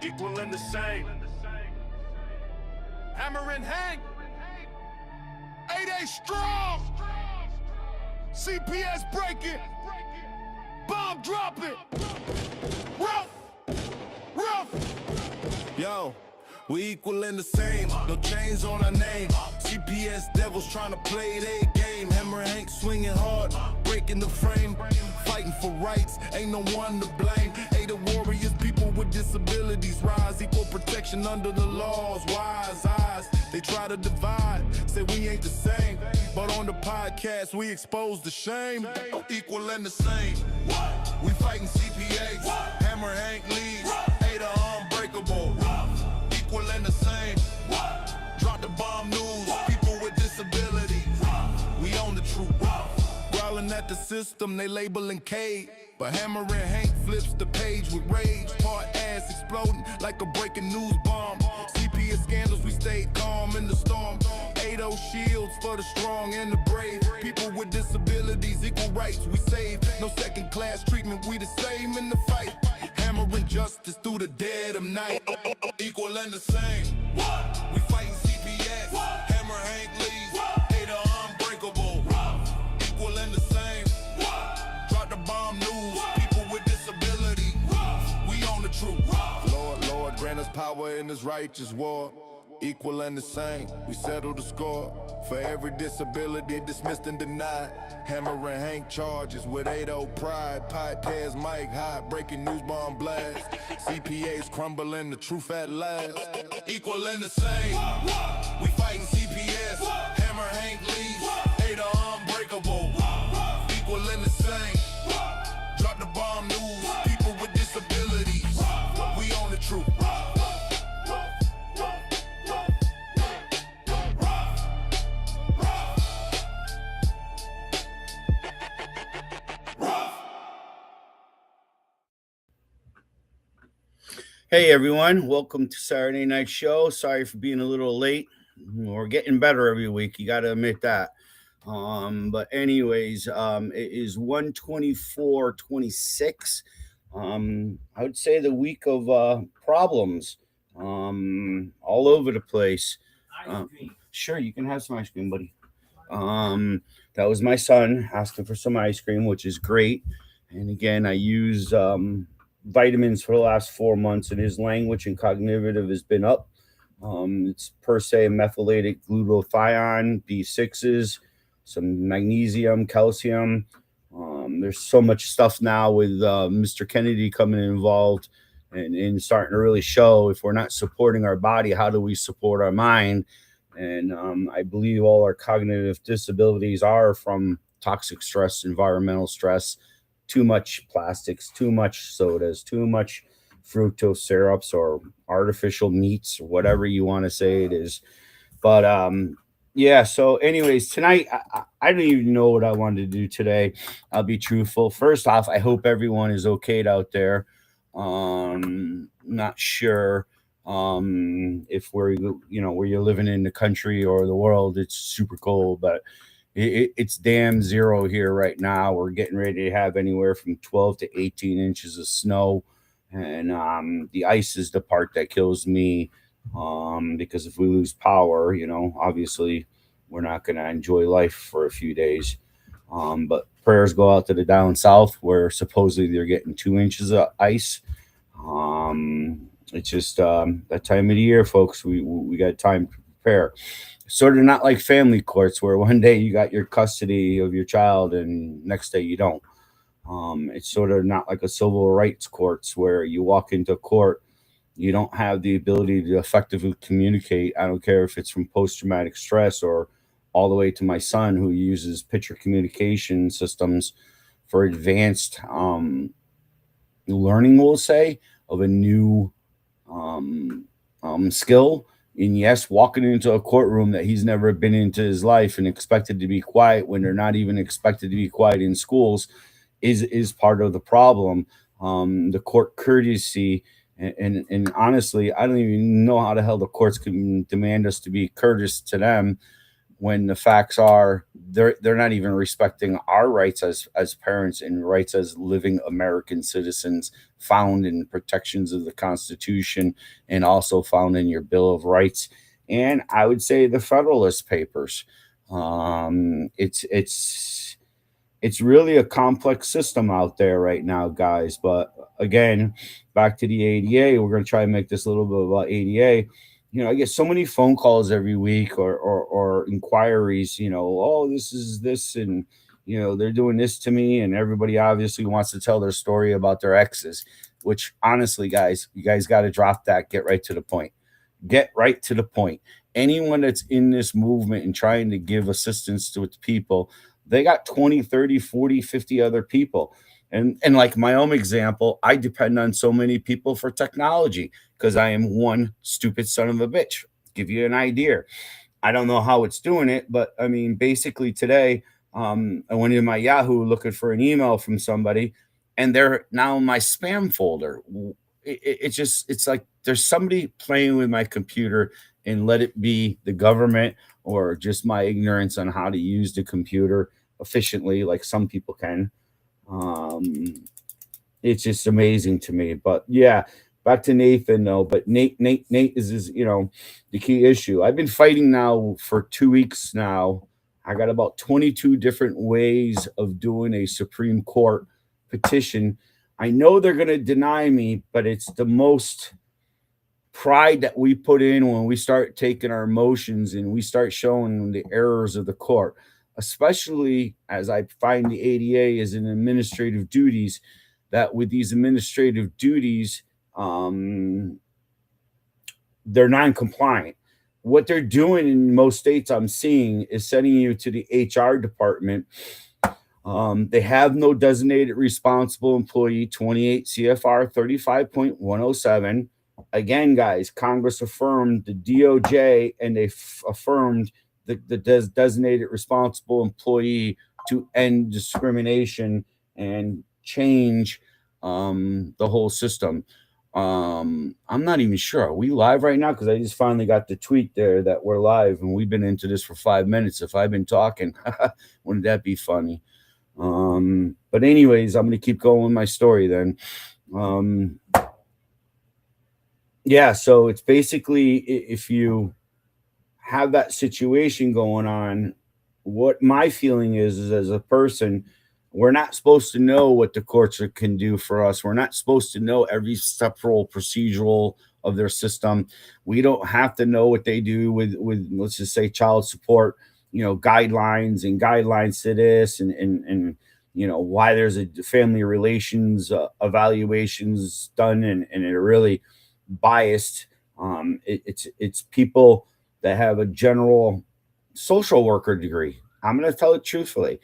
equal and the same. Hammer and Hank, 8-8 strong. CPS break it, bomb drop it. Rough, rough. Yo, we equal and the same. No chains on our name. CPS devils trying to play their game. Hammer and Hank swinging hard, breaking the frame. Fighting for rights, ain't no one to blame. The warriors, people with disabilities rise. Equal protection under the laws, wise eyes. They try to divide, say we ain't the same. But on the podcast, we expose the shame. Equal and the same. We fighting CPAs. Hammer Hank leads. Ada unbreakable. Equal and the same. Drop the bomb news. People with disabilities. We own the truth. Growling at the system, they labeling Cade. But Hammer and Hank flips the page with rage. Part ass exploding like a breaking news bomb. CPS scandals, we stayed calm in the storm. 8-0 shields for the strong and the brave. People with disabilities, equal rights, we save. No second class treatment, we the same in the fight. Hammering justice through the dead of night. Equal and the same. We fighting CPS. Hammer Hank leads. Ada unbreakable. Equal and the same. Drop the bomb news. People with disabilities. We own the truth. Lord, grant us power in this righteous war. Equal and the same, we settle the score. For every disability dismissed and denied. Hammer and Hank charges with 8-0 pride. Podcast mic hot, breaking news bomb blast. CPAs crumbling, the truth at last. Equal and the same, we fighting CPS. Hammer Hank leads, 8-0 unbreakable. Equal and the same, drop the bomb news. People with disabilities, we own the truth. Hey everyone, welcome to Saturday Night Show. Sorry for being a little late. We're getting better every week. You got to admit that. But anyways, it is 124-26. I would say the week of problems all over the place. Sure, you can have some ice cream, buddy. That was my son asking for some ice cream, which is great. And again, I use vitamins for the last 4 months, and his language and cognitive has been up. It's per se methylated glutathione, B6s, some magnesium, calcium. There's so much stuff now with Mr. Kennedy coming involved and starting to really show if we're not supporting our body, how do we support our mind? And I believe all our cognitive disabilities are from toxic stress, environmental stress, too much plastics, too much sodas, too much fructose syrups or artificial meats, or whatever you want to say it is. But yeah, so anyways, tonight, I don't even know what I wanted to do today. I'll be truthful. First off, I hope everyone is okay out there. Not sure if where you're living in the country or the world, it's super cold, but it's damn zero here right now. We're getting ready to have anywhere from 12 to 18 inches of snow. And the ice is the part that kills me, because if we lose power, obviously we're not going to enjoy life for a few days. But prayers go out to the down south where supposedly they're getting 2 inches of ice. It's just that time of the year, folks. We got time to prepare. Sort of not like family courts where one day you got your custody of your child and next day you don't. It's sort of not like a civil rights courts where you walk into court, you don't have the ability to effectively communicate. I don't care if it's from post-traumatic stress or all the way to my son who uses picture communication systems for advanced learning, we'll say, of a new skill. And yes, walking into a courtroom that he's never been into his life and expected to be quiet when they're not even expected to be quiet in schools is part of the problem. The court courtesy and honestly, I don't even know how the hell the courts can demand us to be courteous to them when the facts are they're not even respecting our rights as parents and rights as living American citizens found in protections of the Constitution and also found in your Bill of Rights, and I would say the Federalist Papers. It's really a complex system out there right now, guys. But again, back to the ADA, we're going to try and make this a little bit about ADA. I get so many phone calls every week or inquiries, oh, this is this, and, they're doing this to me. And everybody obviously wants to tell their story about their exes, which honestly, guys, you guys got to drop that. Get right to the point. Get right to the point. Anyone that's in this movement and trying to give assistance to its people, they got 20, 30, 40, 50 other people. And like my own example, I depend on so many people for technology because I am one stupid son of a bitch. Give you an idea. I don't know how it's doing it, but I mean, basically today, I went into my Yahoo looking for an email from somebody, and they're now in my spam folder. It's like there's somebody playing with my computer, and let it be the government or just my ignorance on how to use the computer efficiently, like some people can. Um, it's just amazing to me. But yeah, back to Nathan though. But Nate is the key issue. I've been fighting now for 2 weeks now. I got about 22 different ways of doing a Supreme Court petition. I know they're going to deny me, but it's the most pride that we put in when we start taking our emotions and we start showing the errors of the court, especially as I find the ADA is an administrative duties, that with these administrative duties, they're non-compliant. What they're doing in most states I'm seeing is sending you to the HR department. They have no designated responsible employee, 28 CFR 35.107. Again, guys, Congress affirmed the DOJ, and they affirmed the designated responsible employee to end discrimination and change the whole system. I'm not even sure. Are we live right now? Because I just finally got the tweet there that we're live, and we've been into this for 5 minutes. If I've been talking, wouldn't that be funny? But anyways, I'm going to keep going with my story then. Yeah, so it's basically if you have that situation going on, what my feeling is as a person, we're not supposed to know what the courts can do for us. We're not supposed to know every separate procedural of their system. We don't have to know what they do with let's just say child support, guidelines and guidelines to this and why there's a family relations evaluations done and they're really biased. It's people that have a general social worker degree. I'm going to tell it truthfully.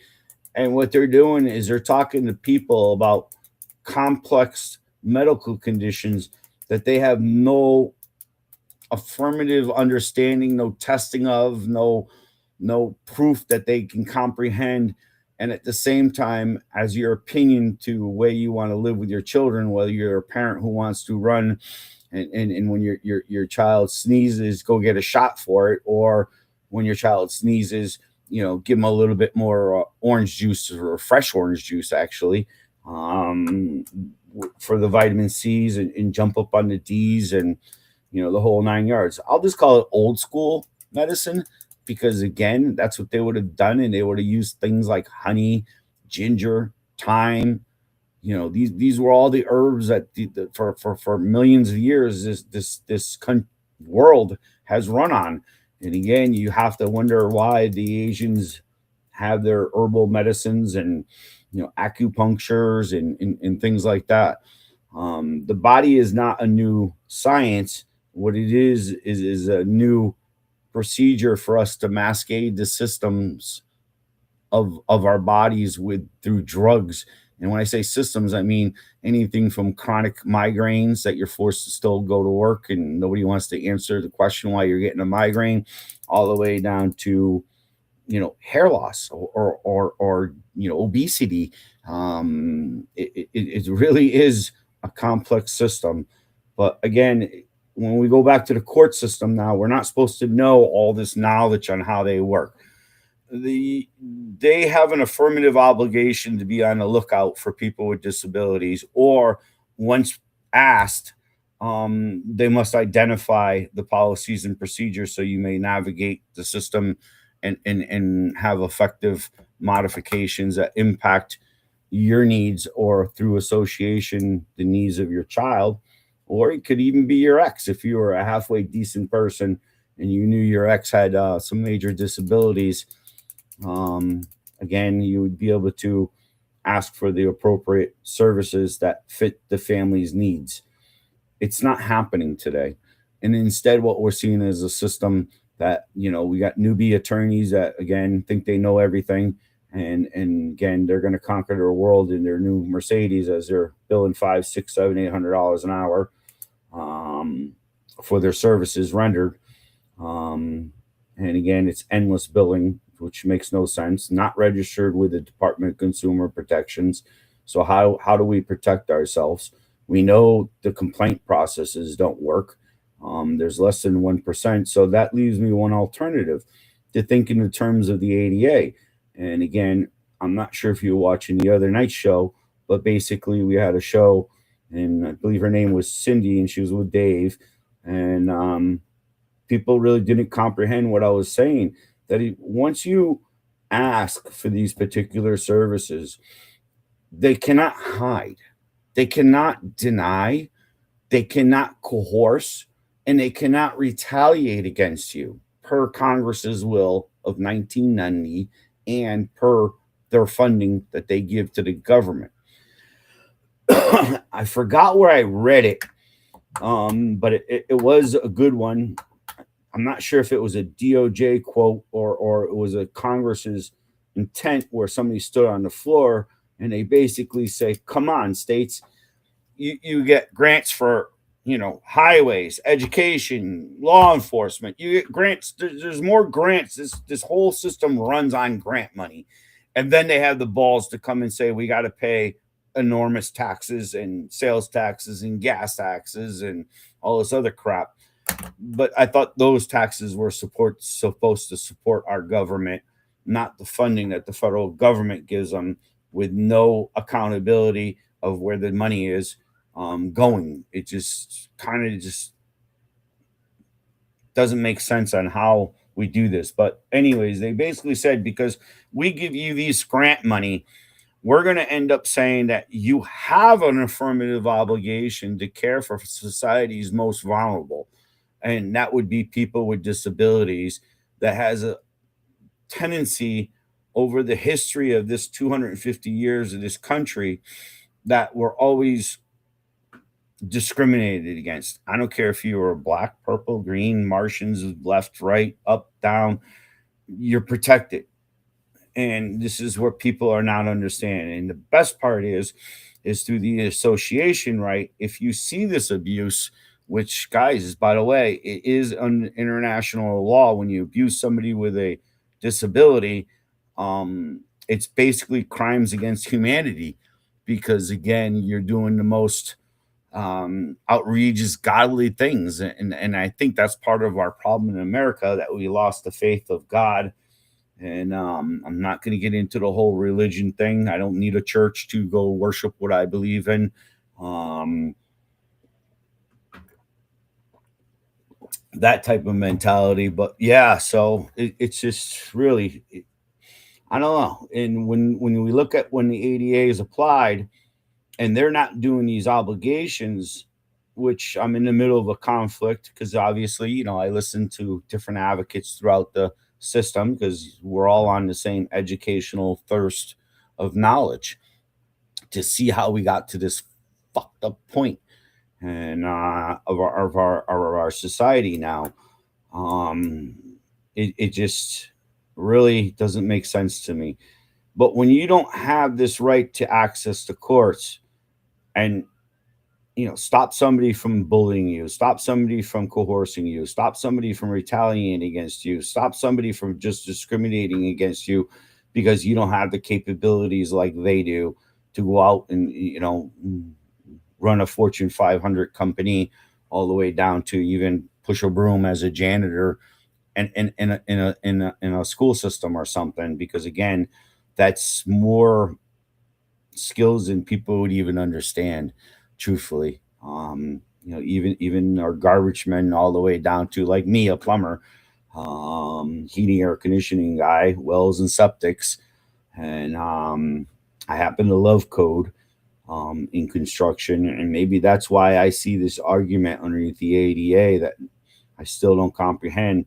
And what they're doing is they're talking to people about complex medical conditions that they have no affirmative understanding, no testing of, no proof that they can comprehend. And at the same time, as your opinion to where you want to live with your children, whether you're a parent who wants to run and when your child sneezes, go get a shot for it, or when your child sneezes, give them a little bit more orange juice or fresh orange juice, actually, for the vitamin C's and jump up on the D's and, the whole 9 yards. I'll just call it old school medicine because, again, that's what they would have done. And they would have used things like honey, ginger, thyme. These were all the herbs that for millions of years this world has run on. And again, you have to wonder why the Asians have their herbal medicines and acupunctures and things like that. The body is not a new science. What it is a new procedure for us to masquerade the systems of our bodies through drugs. And when I say systems, I mean anything from chronic migraines that you're forced to still go to work and nobody wants to answer the question why you're getting a migraine, all the way down to, hair loss or obesity. It really is a complex system. But again, when we go back to the court system now, we're not supposed to know all this knowledge on how they work. they have an affirmative obligation to be on the lookout for people with disabilities, or once asked, they must identify the policies and procedures so you may navigate the system and have effective modifications that impact your needs, or through association the needs of your child. Or it could even be your ex. If you were a halfway decent person and you knew your ex had some major disabilities, um, again, you would be able to ask for the appropriate services that fit the family's needs. It's not happening today. And instead, what we're seeing is a system that, we got newbie attorneys that, again, think they know everything. And again, they're going to conquer their world in their new Mercedes as they're billing five, six, seven, $800 an hour um, for their services rendered. And again, it's endless billing, which makes no sense, not registered with the Department of Consumer Protections. So how do we protect ourselves? We know the complaint processes don't work. There's less than 1%. So that leaves me one alternative, to think in the terms of the ADA. And again, I'm not sure if you were watching the other night show, but basically we had a show, and I believe her name was Cindy, and she was with Dave. And people really didn't comprehend what I was saying. That once you ask for these particular services, they cannot hide, they cannot deny, they cannot coerce, and they cannot retaliate against you per Congress's will of 1990 and per their funding that they give to the government. I forgot where I read it, but it was a good one. I'm not sure if it was a DOJ quote or it was a Congress's intent, where somebody stood on the floor and they basically say, come on, states, you get grants for, highways, education, law enforcement. You get grants. There's more grants. This whole system runs on grant money. And then they have the balls to come and say, we got to pay enormous taxes and sales taxes and gas taxes and all this other crap. But I thought those taxes were supposed to support our government, not the funding that the federal government gives them, with no accountability of where the money is going. It just doesn't make sense on how we do this. But anyways, they basically said, because we give you these grant money, we're going to end up saying that you have an affirmative obligation to care for society's most vulnerable. And that would be people with disabilities, that has a tendency over the history of this 250 years of this country, that we're always discriminated against. I don't care if you were black, purple, green, Martians, left, right, up, down, you're protected. And this is what people are not understanding. And the best part is through the association right. If you see this abuse, which, guys, by the way, it is an international law, when you abuse somebody with a disability, it's basically crimes against humanity, because again, you're doing the most outrageous godly things. And I think that's part of our problem in America, that we lost the faith of God. And I'm not going to get into the whole religion thing. I don't need a church to go worship what I believe in. That type of mentality. But yeah, so it's just really, I don't know. And when we look at when the ADA is applied, and they're not doing these obligations, which I'm in the middle of a conflict, because obviously, I listen to different advocates throughout the system, because we're all on the same educational thirst of knowledge to see how we got to this fucked up point and of our society now. It just really doesn't make sense to me. But when you don't have this right to access the courts, and stop somebody from bullying you, stop somebody from coercing you, stop somebody from retaliating against you, stop somebody from just discriminating against you because you don't have the capabilities like they do to go out and run a Fortune 500 company, all the way down to even push a broom as a janitor in a school system or something, because again, that's more skills than people would even understand, truthfully. Even our garbage men, all the way down to like me, a plumber, heating, air conditioning guy, wells and septics, and I happen to love code in construction, and maybe that's why I see this argument underneath the ADA that I still don't comprehend,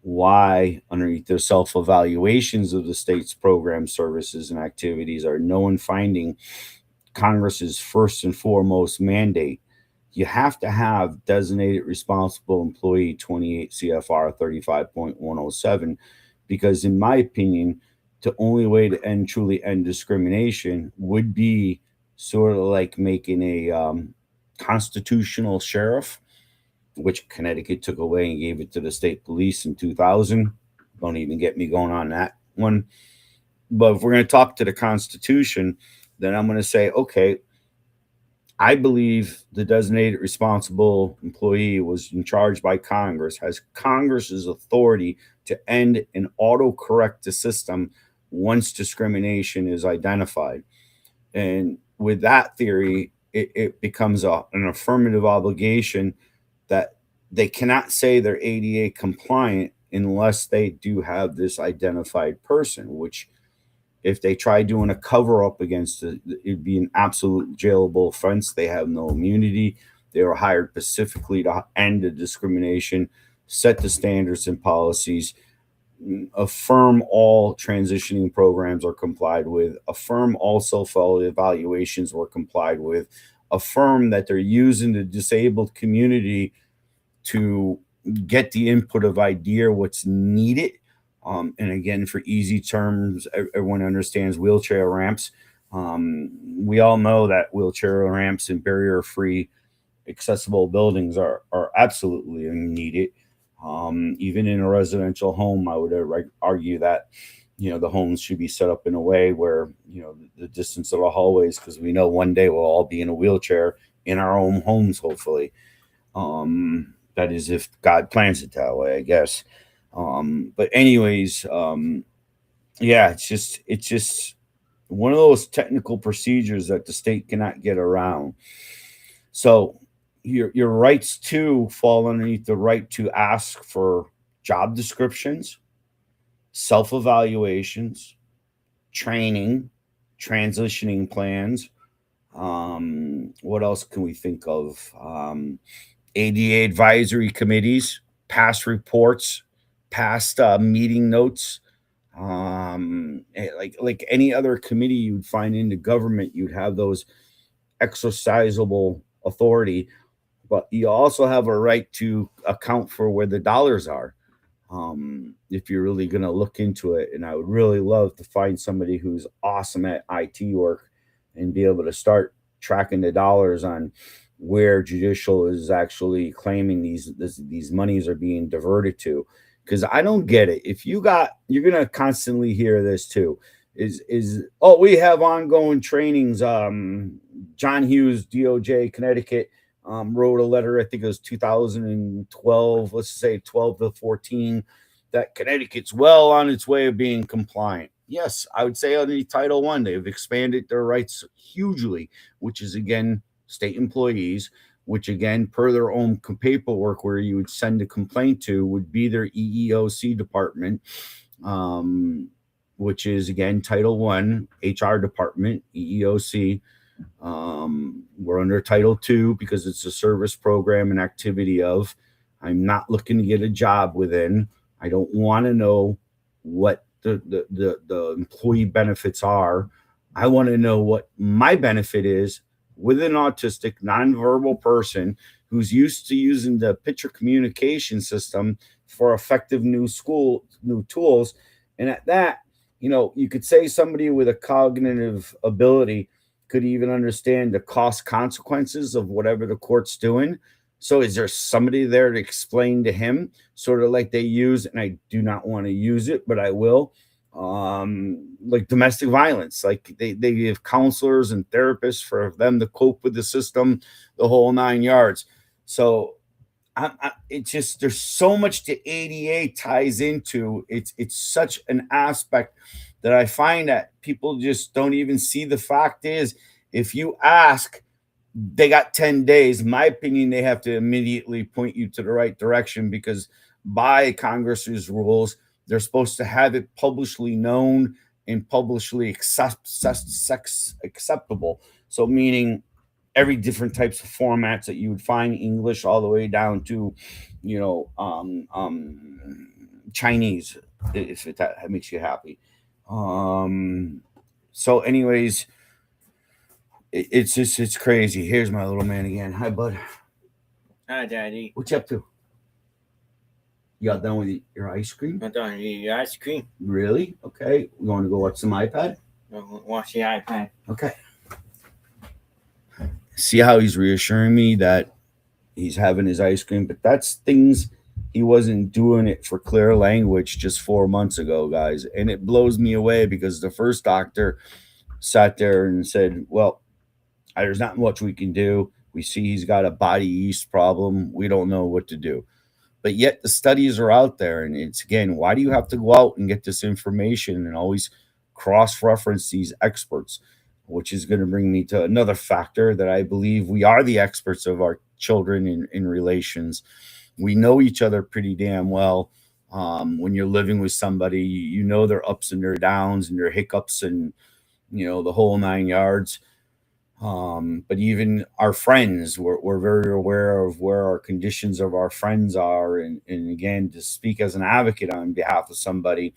why underneath their self-evaluations of the state's program services and activities are no one finding Congress's first and foremost mandate. You have to have designated responsible employee 28 CFR 35.107, because in my opinion, the only way to truly end discrimination would be sort of like making a constitutional sheriff, which Connecticut took away and gave it to the state police in 2000. Don't even get me going on that one. But if we're going to talk to the Constitution, then I'm going to say, okay, I believe the designated responsible employee was in charge by Congress, has Congress's authority to end and autocorrect the system once discrimination is identified. And with that theory, it becomes an affirmative obligation that they cannot say they're ADA compliant unless they do have this identified person, which if they try doing a cover up against it, it'd be an absolute jailable offense. They have no immunity. They were hired specifically to end the discrimination, set the standards and policies, affirm all transitioning programs are complied with, affirm all self-evaluations were complied with, affirm that they're using the disabled community to get the input of idea what's needed. And again, for easy terms, everyone understands wheelchair ramps. We all know that wheelchair ramps and barrier-free accessible buildings are absolutely needed. Even in a residential home, I would argue that the homes should be set up in a way where the distance of the hallways, because we know one day we'll all be in a wheelchair in our own homes, hopefully. That is, if God plans it that way, I guess. But anyways, yeah, it's just one of those technical procedures that the state cannot get around. So your rights too fall underneath the right to ask for job descriptions, self-evaluations, training, transitioning plans. What else can we think of? ADA advisory committees, past reports, past meeting notes. Like any other committee you'd find in the government, you'd have those exercisable authority, but you also have a right to account for where the dollars are. If you're really going to look into it, and I would really love to find somebody who's awesome at IT work and be able to start tracking the dollars on where judicial is actually claiming these monies are being diverted to, because I don't get it. If you're gonna constantly hear this too, is oh, we have ongoing trainings. John Hughes, DOJ, Connecticut, wrote a letter, I think it was 2012, let's say 12 to 14, that Connecticut's well on its way of being compliant. Yes, I would say underneath Title One, they've expanded their rights hugely, which is again state employees, which again, per their own paperwork, where you would send a complaint to would be their EEOC department, which is again Title One HR department, EEOC. We're under Title II because it's a service program and activity of. I'm not looking to get a job within. I don't want to know what the employee benefits are. I want to know what my benefit is with an autistic, nonverbal person who's used to using the picture communication system for effective new tools. And at that, you could say somebody with a cognitive ability could even understand the cost consequences of whatever the court's doing. So is there somebody there to explain to him, sort of like they use, and I do not want to use it, but I will, like domestic violence, like they give counselors and therapists for them to cope with the system, the whole nine yards. So it's just there's so much the ADA ties into. It's such an aspect that I find that people just don't even see. The fact is, if you ask, they got 10 days. In my opinion, they have to immediately point you to the right direction, because by Congress's rules, they're supposed to have it publicly known and publicly acceptable. So, meaning every different types of formats that you would find English all the way down to, Chinese, if that makes you happy. So, anyways, it's crazy. Here's my little man again. Hi, bud. Hi, Daddy. What you up to? You got done with your ice cream? I'm done eating your ice cream. Really? Okay. You want to go watch some iPad? Watch the iPad. Okay. See how he's reassuring me that he's having his ice cream, but that's things he wasn't doing it for clear language just 4 months ago, guys. And it blows me away, because the first doctor sat there and said, well, there's not much we can do. We see he's got a body yeast problem. We don't know what to do. But yet the studies are out there. And it's, again, why do you have to go out and get this information and always cross-reference these experts? Which is going to bring me to another factor, that I believe we are the experts of our children in relations. We know each other pretty damn well. When you're living with somebody, you know their ups and their downs and their hiccups and, the whole 9 yards. But even our friends, we're very aware of where our conditions of our friends are. And again, to speak as an advocate on behalf of somebody,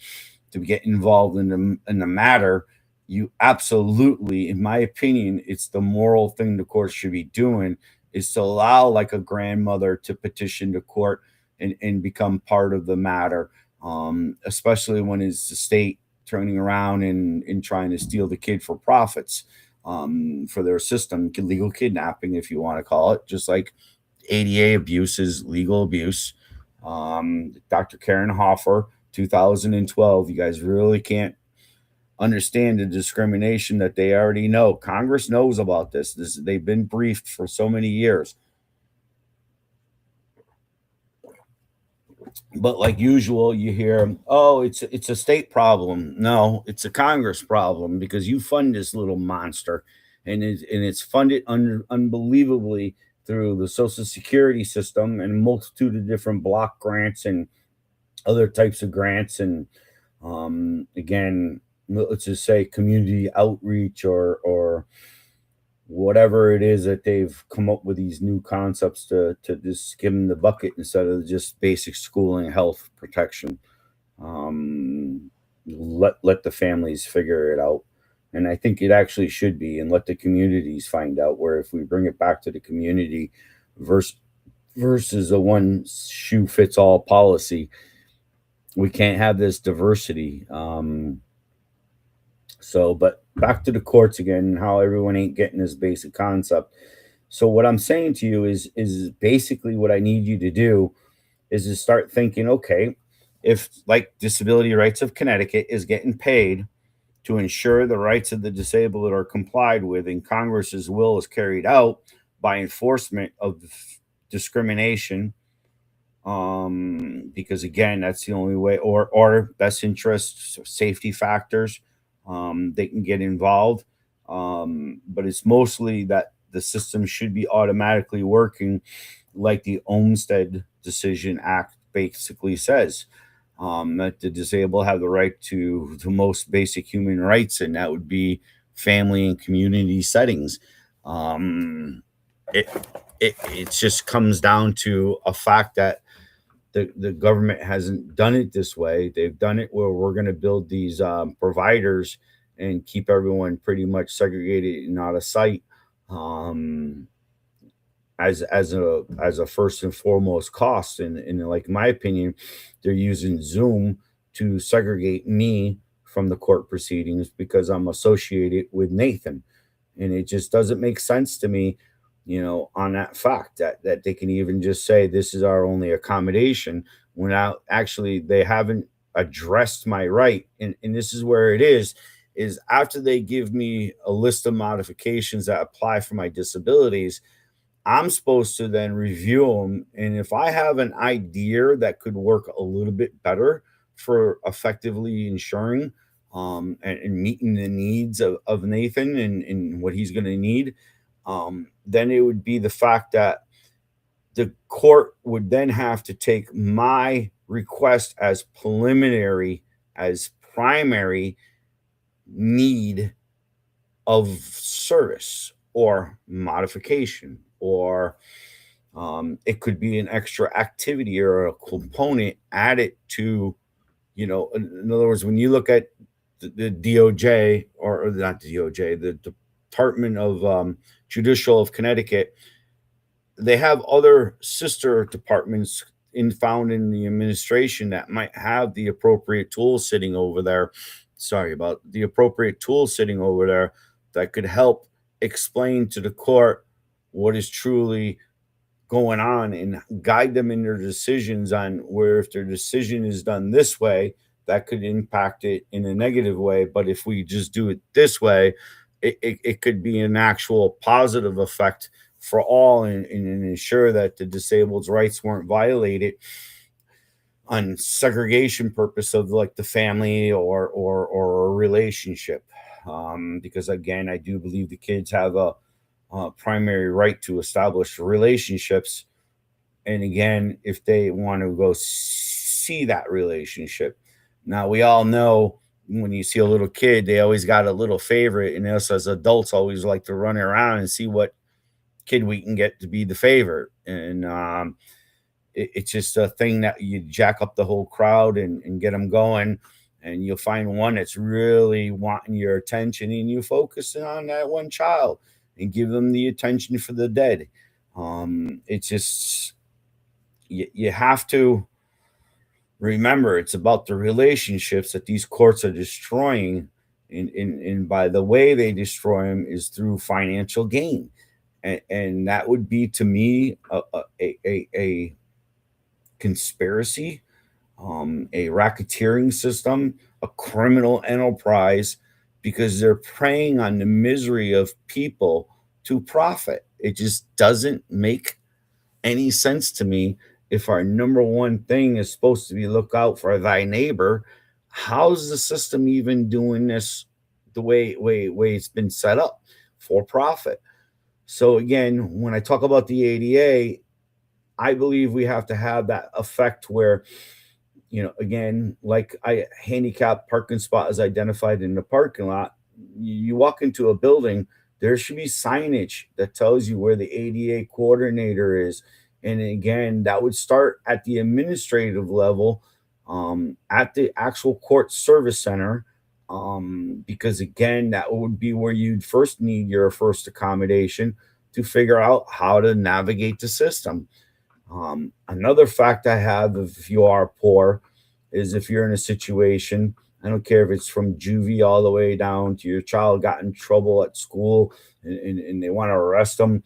to get involved in the matter, you absolutely, in my opinion, it's the moral thing the court should be doing, is to allow like a grandmother to petition the court and become part of the matter, especially when it's the state turning around and trying to steal the kid for profits, for their system, legal kidnapping, if you want to call it, just like ADA abuse is legal abuse. Dr. Karen Hoffer, 2012, you guys really can't understand the discrimination that they already know. Congress knows about this. They've been briefed for so many years. But like usual, you hear, oh, it's a state problem. No, it's a Congress problem, because you fund this little monster, and it's funded unbelievably through the Social Security system and a multitude of different block grants and other types of grants. And again, let's just say community outreach or whatever it is that they've come up with, these new concepts to just skim the bucket instead of just basic schooling, health protection. Let the families figure it out. And I think it actually should be, and let the communities find out, where if we bring it back to the community versus a one shoe fits all policy, we can't have this diversity. But back to the courts again, how everyone ain't getting this basic concept. So what I'm saying to you is basically what I need you to do is to start thinking, okay, if like Disability Rights of Connecticut is getting paid to ensure the rights of the disabled are complied with, and Congress's will is carried out by enforcement of discrimination, because again, that's the only way, or best interests, safety factors, they can get involved. But it's mostly that the system should be automatically working like the Olmstead Decision Act basically says, that the disabled have the right to the most basic human rights, and that would be family and community settings. It just comes down to a fact that the government hasn't done it this way. They've done it where we're going to build these providers and keep everyone pretty much segregated and out of sight, as a first and foremost cost. And like my opinion, they're using Zoom to segregate me from the court proceedings because I'm associated with Nathan, and it just doesn't make sense to me, on that fact that they can even just say this is our only accommodation, without actually they haven't addressed my right. And this is where it is after they give me a list of modifications that apply for my disabilities, I'm supposed to then review them. And if I have an idea that could work a little bit better for effectively ensuring and meeting the needs of Nathan and what he's going to need, then it would be the fact that the court would then have to take my request as preliminary, as primary need of service or modification, or it could be an extra activity or a component added to, in other words, when you look at the DOJ, or not the DOJ, the Department of Judicial of Connecticut, they have other sister departments found in the administration that might have the appropriate tools sitting over there. Sorry about the appropriate tools sitting over there that could help explain to the court what is truly going on and guide them in their decisions on where, if their decision is done this way, that could impact it in a negative way. But if we just do it this way, it could be an actual positive effect for all, and ensure that the disabled's rights weren't violated on segregation purpose of like the family or a relationship. Because again, I do believe the kids have a primary right to establish relationships. And again, if they want to go see that relationship. Now, we all know when you see a little kid, they always got a little favorite. And us as adults always like to run around and see what kid we can get to be the favorite. And it's just a thing that you jack up the whole crowd and get them going. And you'll find one that's really wanting your attention, and you focus on that one child and give them the attention for the dead. It's just, you have to remember, it's about the relationships that these courts are destroying. And by the way they destroy them is through financial gain. And that would be, to me, a conspiracy, a racketeering system, a criminal enterprise, because they're preying on the misery of people to profit. It just doesn't make any sense to me. If our number one thing is supposed to be look out for thy neighbor, how's the system even doing this the way it's been set up for profit? So again, when I talk about the ADA, I believe we have to have that effect where, again, like a handicap parking spot is identified in the parking lot. You walk into a building, there should be signage that tells you where the ADA coordinator is. And again, that would start at the administrative level, at the actual court service center, because again, that would be where you'd first need your first accommodation to figure out how to navigate the system. Another fact I have, if you are poor, is if you're in a situation, I don't care if it's from juvie all the way down to your child got in trouble at school, and they want to arrest them,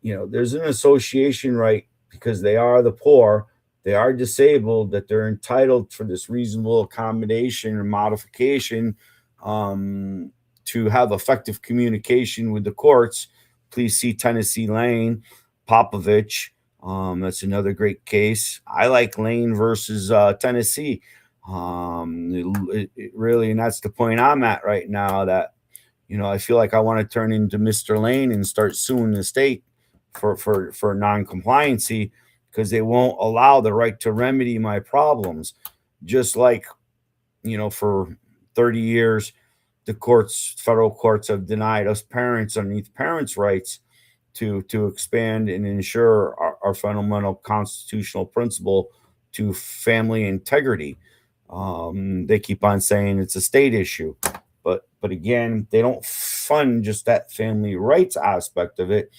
there's an association right, because they are the poor, they are disabled, that they're entitled for this reasonable accommodation or modification, to have effective communication with the courts. Please see Tennessee Lane, Popovich. That's another great case. I like Lane versus Tennessee. It really, and that's the point I'm at right now, that, I feel like I want to turn into Mr. Lane and start suing the state for non-compliancy, because they won't allow the right to remedy my problems. Just like, for 30 years, the federal courts have denied us parents underneath parents' rights to expand and ensure our fundamental constitutional principle to family integrity. They keep on saying it's a state issue, but again, they don't fund just that family rights aspect of it.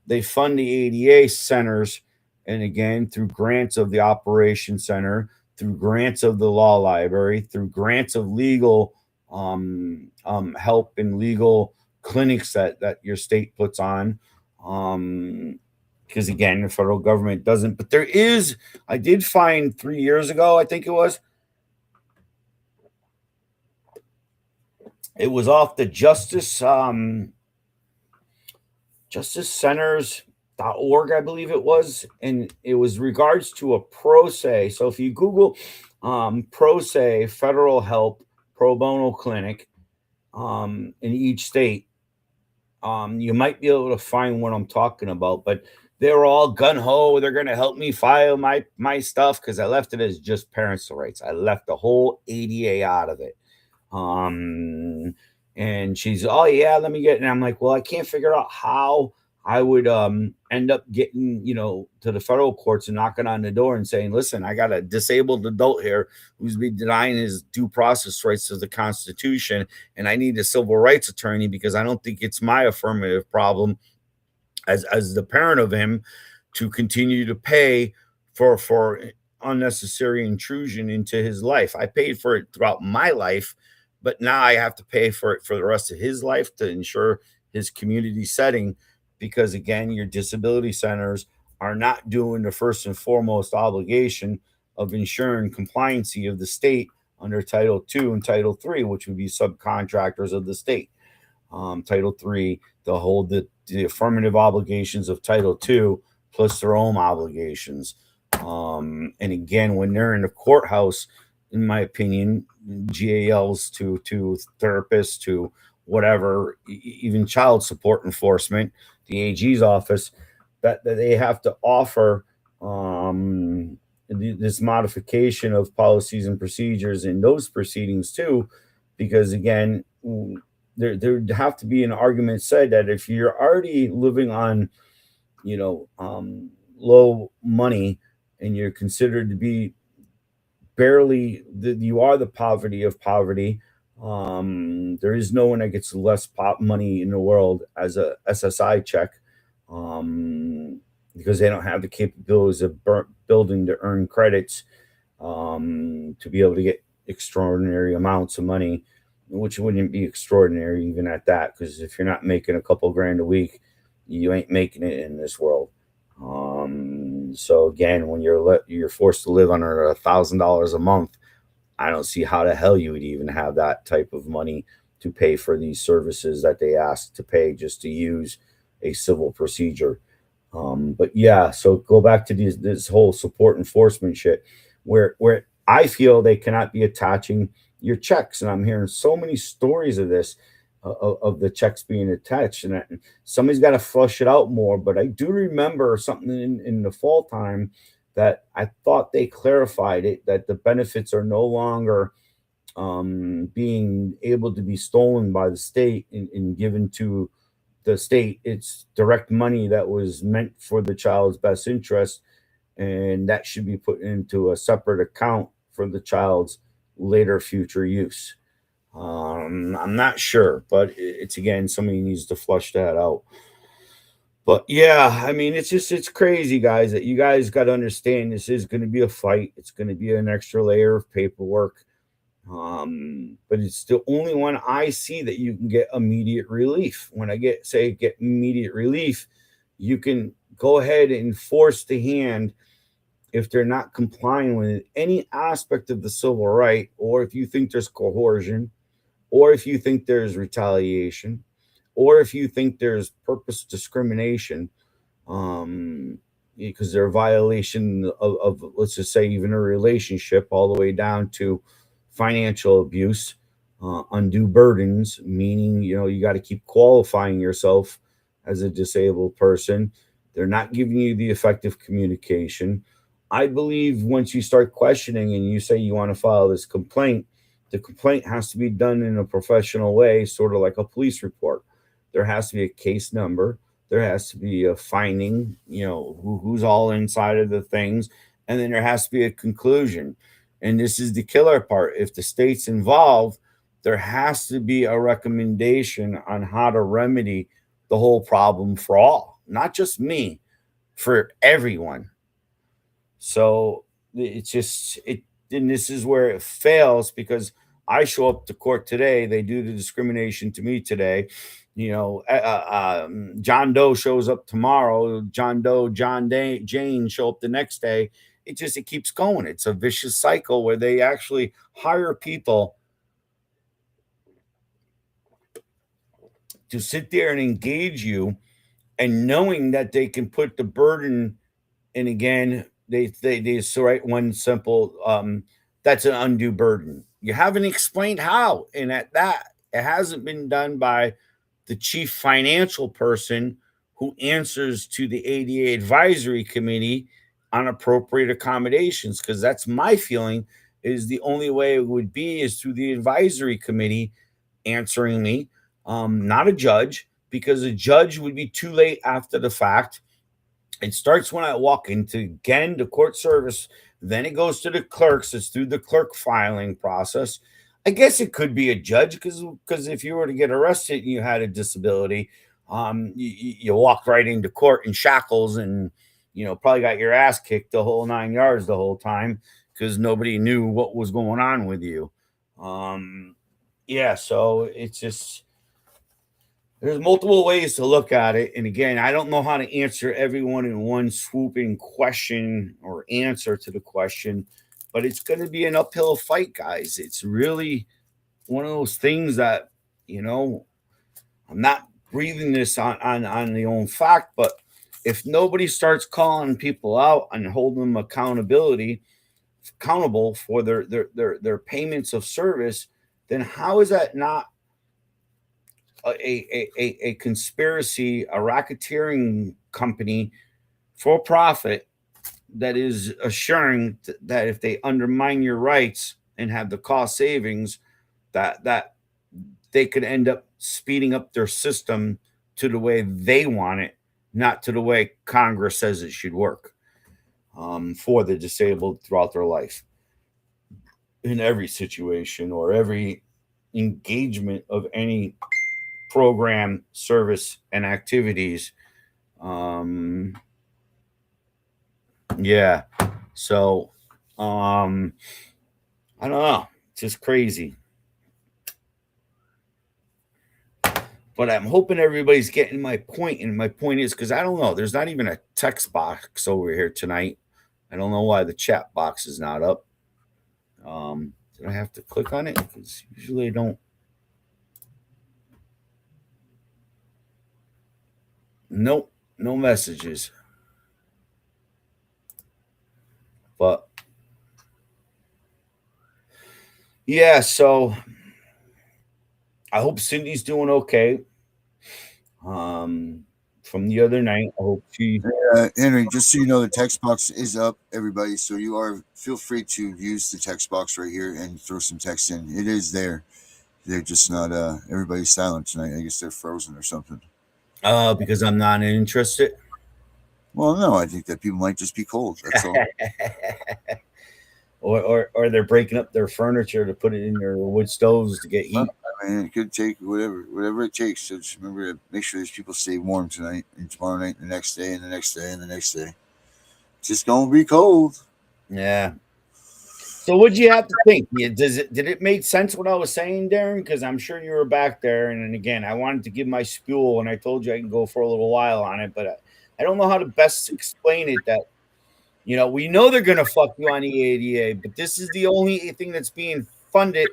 They fund the ADA centers, and again, through grants of the Operation Center, through grants of the law library, through grants of legal help and legal clinics that your state puts on. Because again, the federal government doesn't. But I did find 3 years ago, I think it was off the Justice Centers org, I believe it was, and it was regards to a pro se. So if you Google pro se federal help pro bono clinic in each state, you might be able to find what I'm talking about. But they're all gun ho. They're going to help me file my stuff because I left it as just parents' rights. I left the whole ADA out of it. And she's, oh yeah, let me get. And I'm like, well, I can't figure out how I would end up getting, to the federal courts and knocking on the door and saying, listen, I got a disabled adult here who's been denying his due process rights to the Constitution, and I need a civil rights attorney because I don't think it's my affirmative problem as the parent of him to continue to pay for unnecessary intrusion into his life. I paid for it throughout my life, but now I have to pay for it for the rest of his life to ensure his community setting, because again, your disability centers are not doing the first and foremost obligation of ensuring compliancy of the state under Title II and Title III, which would be subcontractors of the state. Title III, they'll hold the affirmative obligations of Title II plus their own obligations. And again, when they're in the courthouse, in my opinion, GALs to therapists to whatever, even child support enforcement, the AG's office, that they have to offer this modification of policies and procedures in those proceedings too, because again, there have to be an argument said that if you're already living on, low money and you're considered to be barely, you are the poverty of poverty. There is no one that gets less money in the world as a SSI check, because they don't have the capabilities of building to earn credits to be able to get extraordinary amounts of money, which wouldn't be extraordinary even at that, because if you're not making a couple grand a week, you ain't making it in this world. So again, when you're forced to live under $1,000 a month, I don't see how the hell you would even have that type of money to pay for these services that they ask to pay just to use a civil procedure. But yeah, so go back to this whole support enforcement shit, where I feel they cannot be attaching your checks, and I'm hearing so many stories of this, of the checks being attached, and somebody's got to flush it out more. But I do remember something in the fall time that I thought they clarified it, that the benefits are no longer being able to be stolen by the state and given to the state. It's direct money that was meant for the child's best interest, and that should be put into a separate account for the child's later future use. I'm not sure, but it's again, somebody needs to flush that out. But yeah, I mean, it's crazy, guys, that you guys got to understand this is going to be a fight. It's going to be an extra layer of paperwork. But it's the only one I see that you can get immediate relief. When I get immediate relief, you can go ahead and force the hand if they're not complying with any aspect of the civil right, or if you think there's coercion, or if you think there's retaliation, or if you think there's purpose discrimination, because they're a violation of, let's just say, even a relationship, all the way down to financial abuse, undue burdens, meaning, you got to keep qualifying yourself as a disabled person. They're not giving you the effective communication. I believe once you start questioning and you say you want to file this complaint, the complaint has to be done in a professional way, sort of like a police report. There has to be a case number. There has to be a finding, who's all inside of the things. And then there has to be a conclusion. And this is the killer part. If the state's involved, there has to be a recommendation on how to remedy the whole problem for all, not just me, for everyone. So it's just and this is where it fails, because I show up to court today, they do the discrimination to me today. John Doe shows up tomorrow. John Doe, Jane show up the next day. It keeps going. It's a vicious cycle where they actually hire people to sit there and engage you and knowing that they can put the burden, and again, they write one simple, that's an undue burden. You haven't explained how, and at that, it hasn't been done by the chief financial person who answers to the ADA advisory committee on appropriate accommodations. Because that's my feeling is the only way it would be is through the advisory committee answering me, not a judge, because a judge would be too late after the fact. It starts when I walk into, again, the court service, then it goes to the clerks. It's through the clerk filing process. I guess it could be a judge because if you were to get arrested and you had a disability, you walk right into court in shackles and probably got your ass kicked the whole 9 yards the whole time because nobody knew what was going on with you. Yeah, so it's just there's multiple ways to look at it. And again, I don't know how to answer everyone in one swooping question or answer to the question, but it's going to be an uphill fight, guys. It's really one of those things that, I'm not breathing this on the own fact, but if nobody starts calling people out and holding them accountable for their payments of service, then how is that not a conspiracy, a racketeering company for profit that is assuring that if they undermine your rights and have the cost savings, that they could end up speeding up their system to the way they want it, not to the way Congress says it should work, for the disabled throughout their life in every situation or every engagement of any program, service, and activities. Yeah. So, I don't know. It's just crazy. But I'm hoping everybody's getting my point. And my point is because I don't know. There's not even a text box over here tonight. I don't know why the chat box is not up. Did I have to click on it? Because usually I don't. Nope, no messages. But yeah, so I hope Cindy's doing okay. From the other night, I hope she. Henry, just so you know, the text box is up, everybody. So feel free to use the text box right here and throw some text in. It is there. They're just not. Everybody's silent tonight. I guess they're frozen or something. Because I'm not interested. Well, no, I think that people might just be cold. That's all. or they're breaking up their furniture to put it in their wood stoves to get heat. I mean, it could take whatever it takes. So just remember to make sure these people stay warm tonight and tomorrow night, and the next day, and the next day, and the next day. It's just gonna be cold. Yeah. So what'd you have to think? Did it make sense what I was saying, Darren? Because I'm sure you were back there, and then again, I wanted to give my spiel, and I told you I can go for a little while on it, but I don't know how to best explain it. That we know they're gonna fuck you on the ADA, but this is the only thing that's being funded,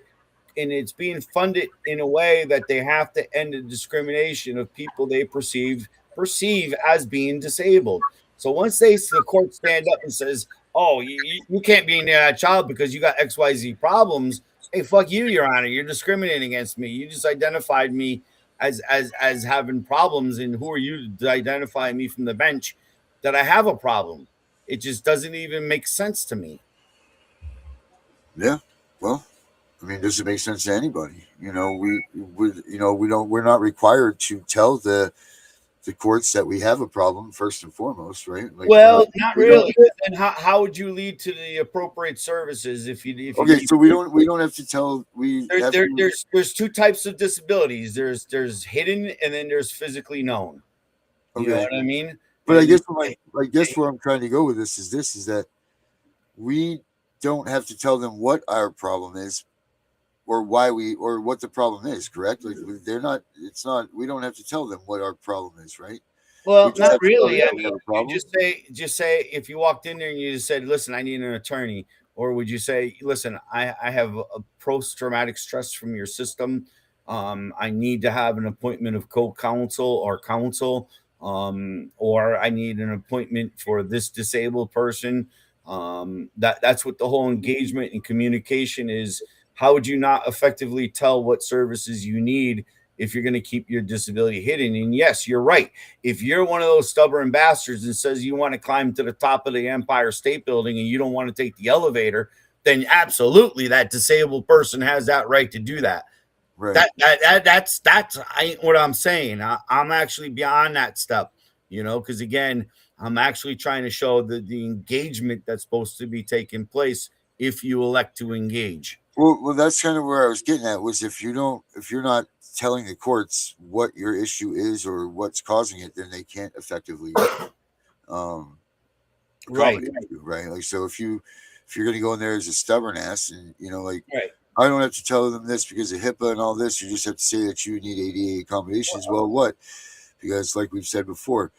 and it's being funded in a way that they have to end the discrimination of people they perceive as being disabled. So once the court stand up and says, "Oh, you can't be a child because you got XYZ problems," hey, fuck you, Your Honor. You're discriminating against me. You just identified me as having problems, and who are you to identify me from the bench that I have a problem? It just doesn't even make sense to me. Yeah. Well, I mean, does it make sense to anybody? We're not required to tell the courts that we have a problem first and foremost, right? Like, well, not really. And how would you lead to the appropriate services if you? So we don't have to tell. There's two types of disabilities. There's hidden and then there's physically known. You know what I mean? But I guess where I'm trying to go with this is that we don't have to tell them what our problem is or what the problem is, correct? Like we don't have to tell them what our problem is, right? Well, not really. I mean, just say if you walked in there and you just said, "Listen, I need an attorney," or would you say, "Listen, I have a post-traumatic stress from your system. I need to have an appointment of co-counsel or counsel. or I need an appointment for this disabled person. That's what the whole engagement and communication is. How would you not effectively tell what services you need if you're going to keep your disability hidden? And yes, you're right. If you're one of those stubborn bastards and says you want to climb to the top of the Empire State Building and you don't want to take the elevator, then absolutely that disabled person has that right to do that. Right. That's ain't what I'm saying. I'm actually beyond that step, because again, I'm actually trying to show the engagement that's supposed to be taking place if you elect to engage. Well, that's kind of where I was getting at, was if you're not telling the courts what your issue is or what's causing it, then they can't effectively accommodate you, right? Like, so if you're going to go in there as a stubborn ass, and like, I don't have to tell them this because of HIPAA and all this. You just have to say that you need ADA accommodations. Well, what? Because like we've said before,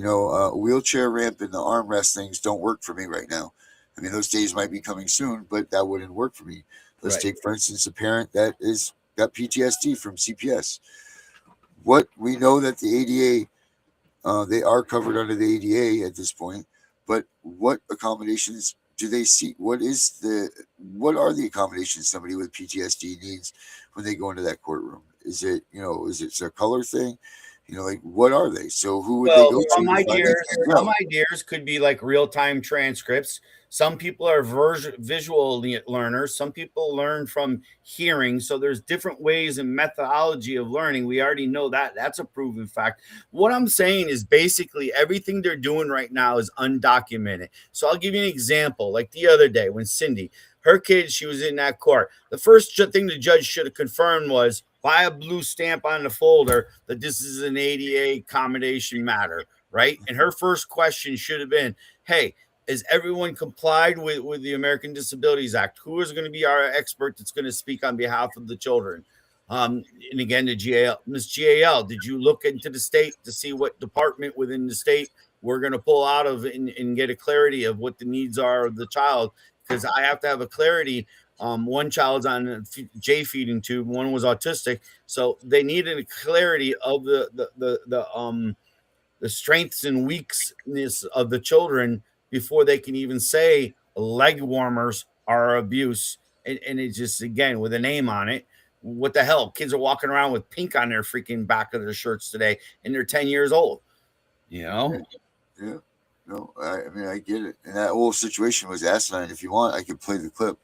a wheelchair ramp and the armrest things don't work for me right now. I mean, those days might be coming soon, but that wouldn't work for me. Let's take, for instance, a parent that is got PTSD from CPS. What we know that the ADA, they are covered under the ADA at this point, but what accommodations do they seek? What are the accommodations somebody with PTSD needs when they go into that courtroom? Is it a color thing? Like, what are they? So who would they go to? Some ideas could be like real-time transcripts. Some people are visual learners. Some people learn from hearing. So there's different ways and methodology of learning. We already know that. That's a proven fact. What I'm saying is basically everything they're doing right now is undocumented. So I'll give you an example. Like the other day when Cindy, her kid, she was in that court. The first thing the judge should have confirmed was buy a blue stamp on the folder that this is an ADA accommodation matter, right? And her first question should have been, hey, is everyone complied with the American Disabilities Act? Who is going to be our expert that's going to speak on behalf of the children? And again, the GAL, Ms. GAL, did you look into the state to see what department within the state we're going to pull out of and get a clarity of what the needs are of the child? Because I have to have a clarity. One child's on a J feeding tube, one was autistic, so they needed a clarity of the strengths and weakness of the children before they can even say leg warmers are abuse. And it's just, again, with a name on it. What the hell? Kids are walking around with pink on their freaking back of their shirts today, and they're 10 years old. Yeah. No, I mean, I get it. And that whole situation was asinine. If you want, I could play the clip.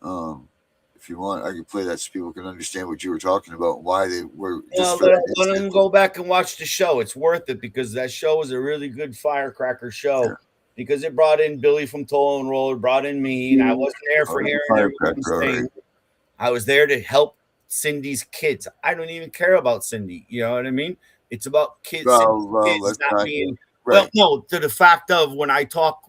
If you want, I can play that so people can understand what you were talking about, why they were. Let them go back and watch the show. It's worth it because that show was a really good firecracker show because it brought in Billy from Toll and Roller, brought in me, and I wasn't there for hearing everyone's thing. I was there to help Cindy's kids. I don't even care about Cindy. You know what I mean? It's about kids. Kids not being. Right. Well, no, to the fact of when I talk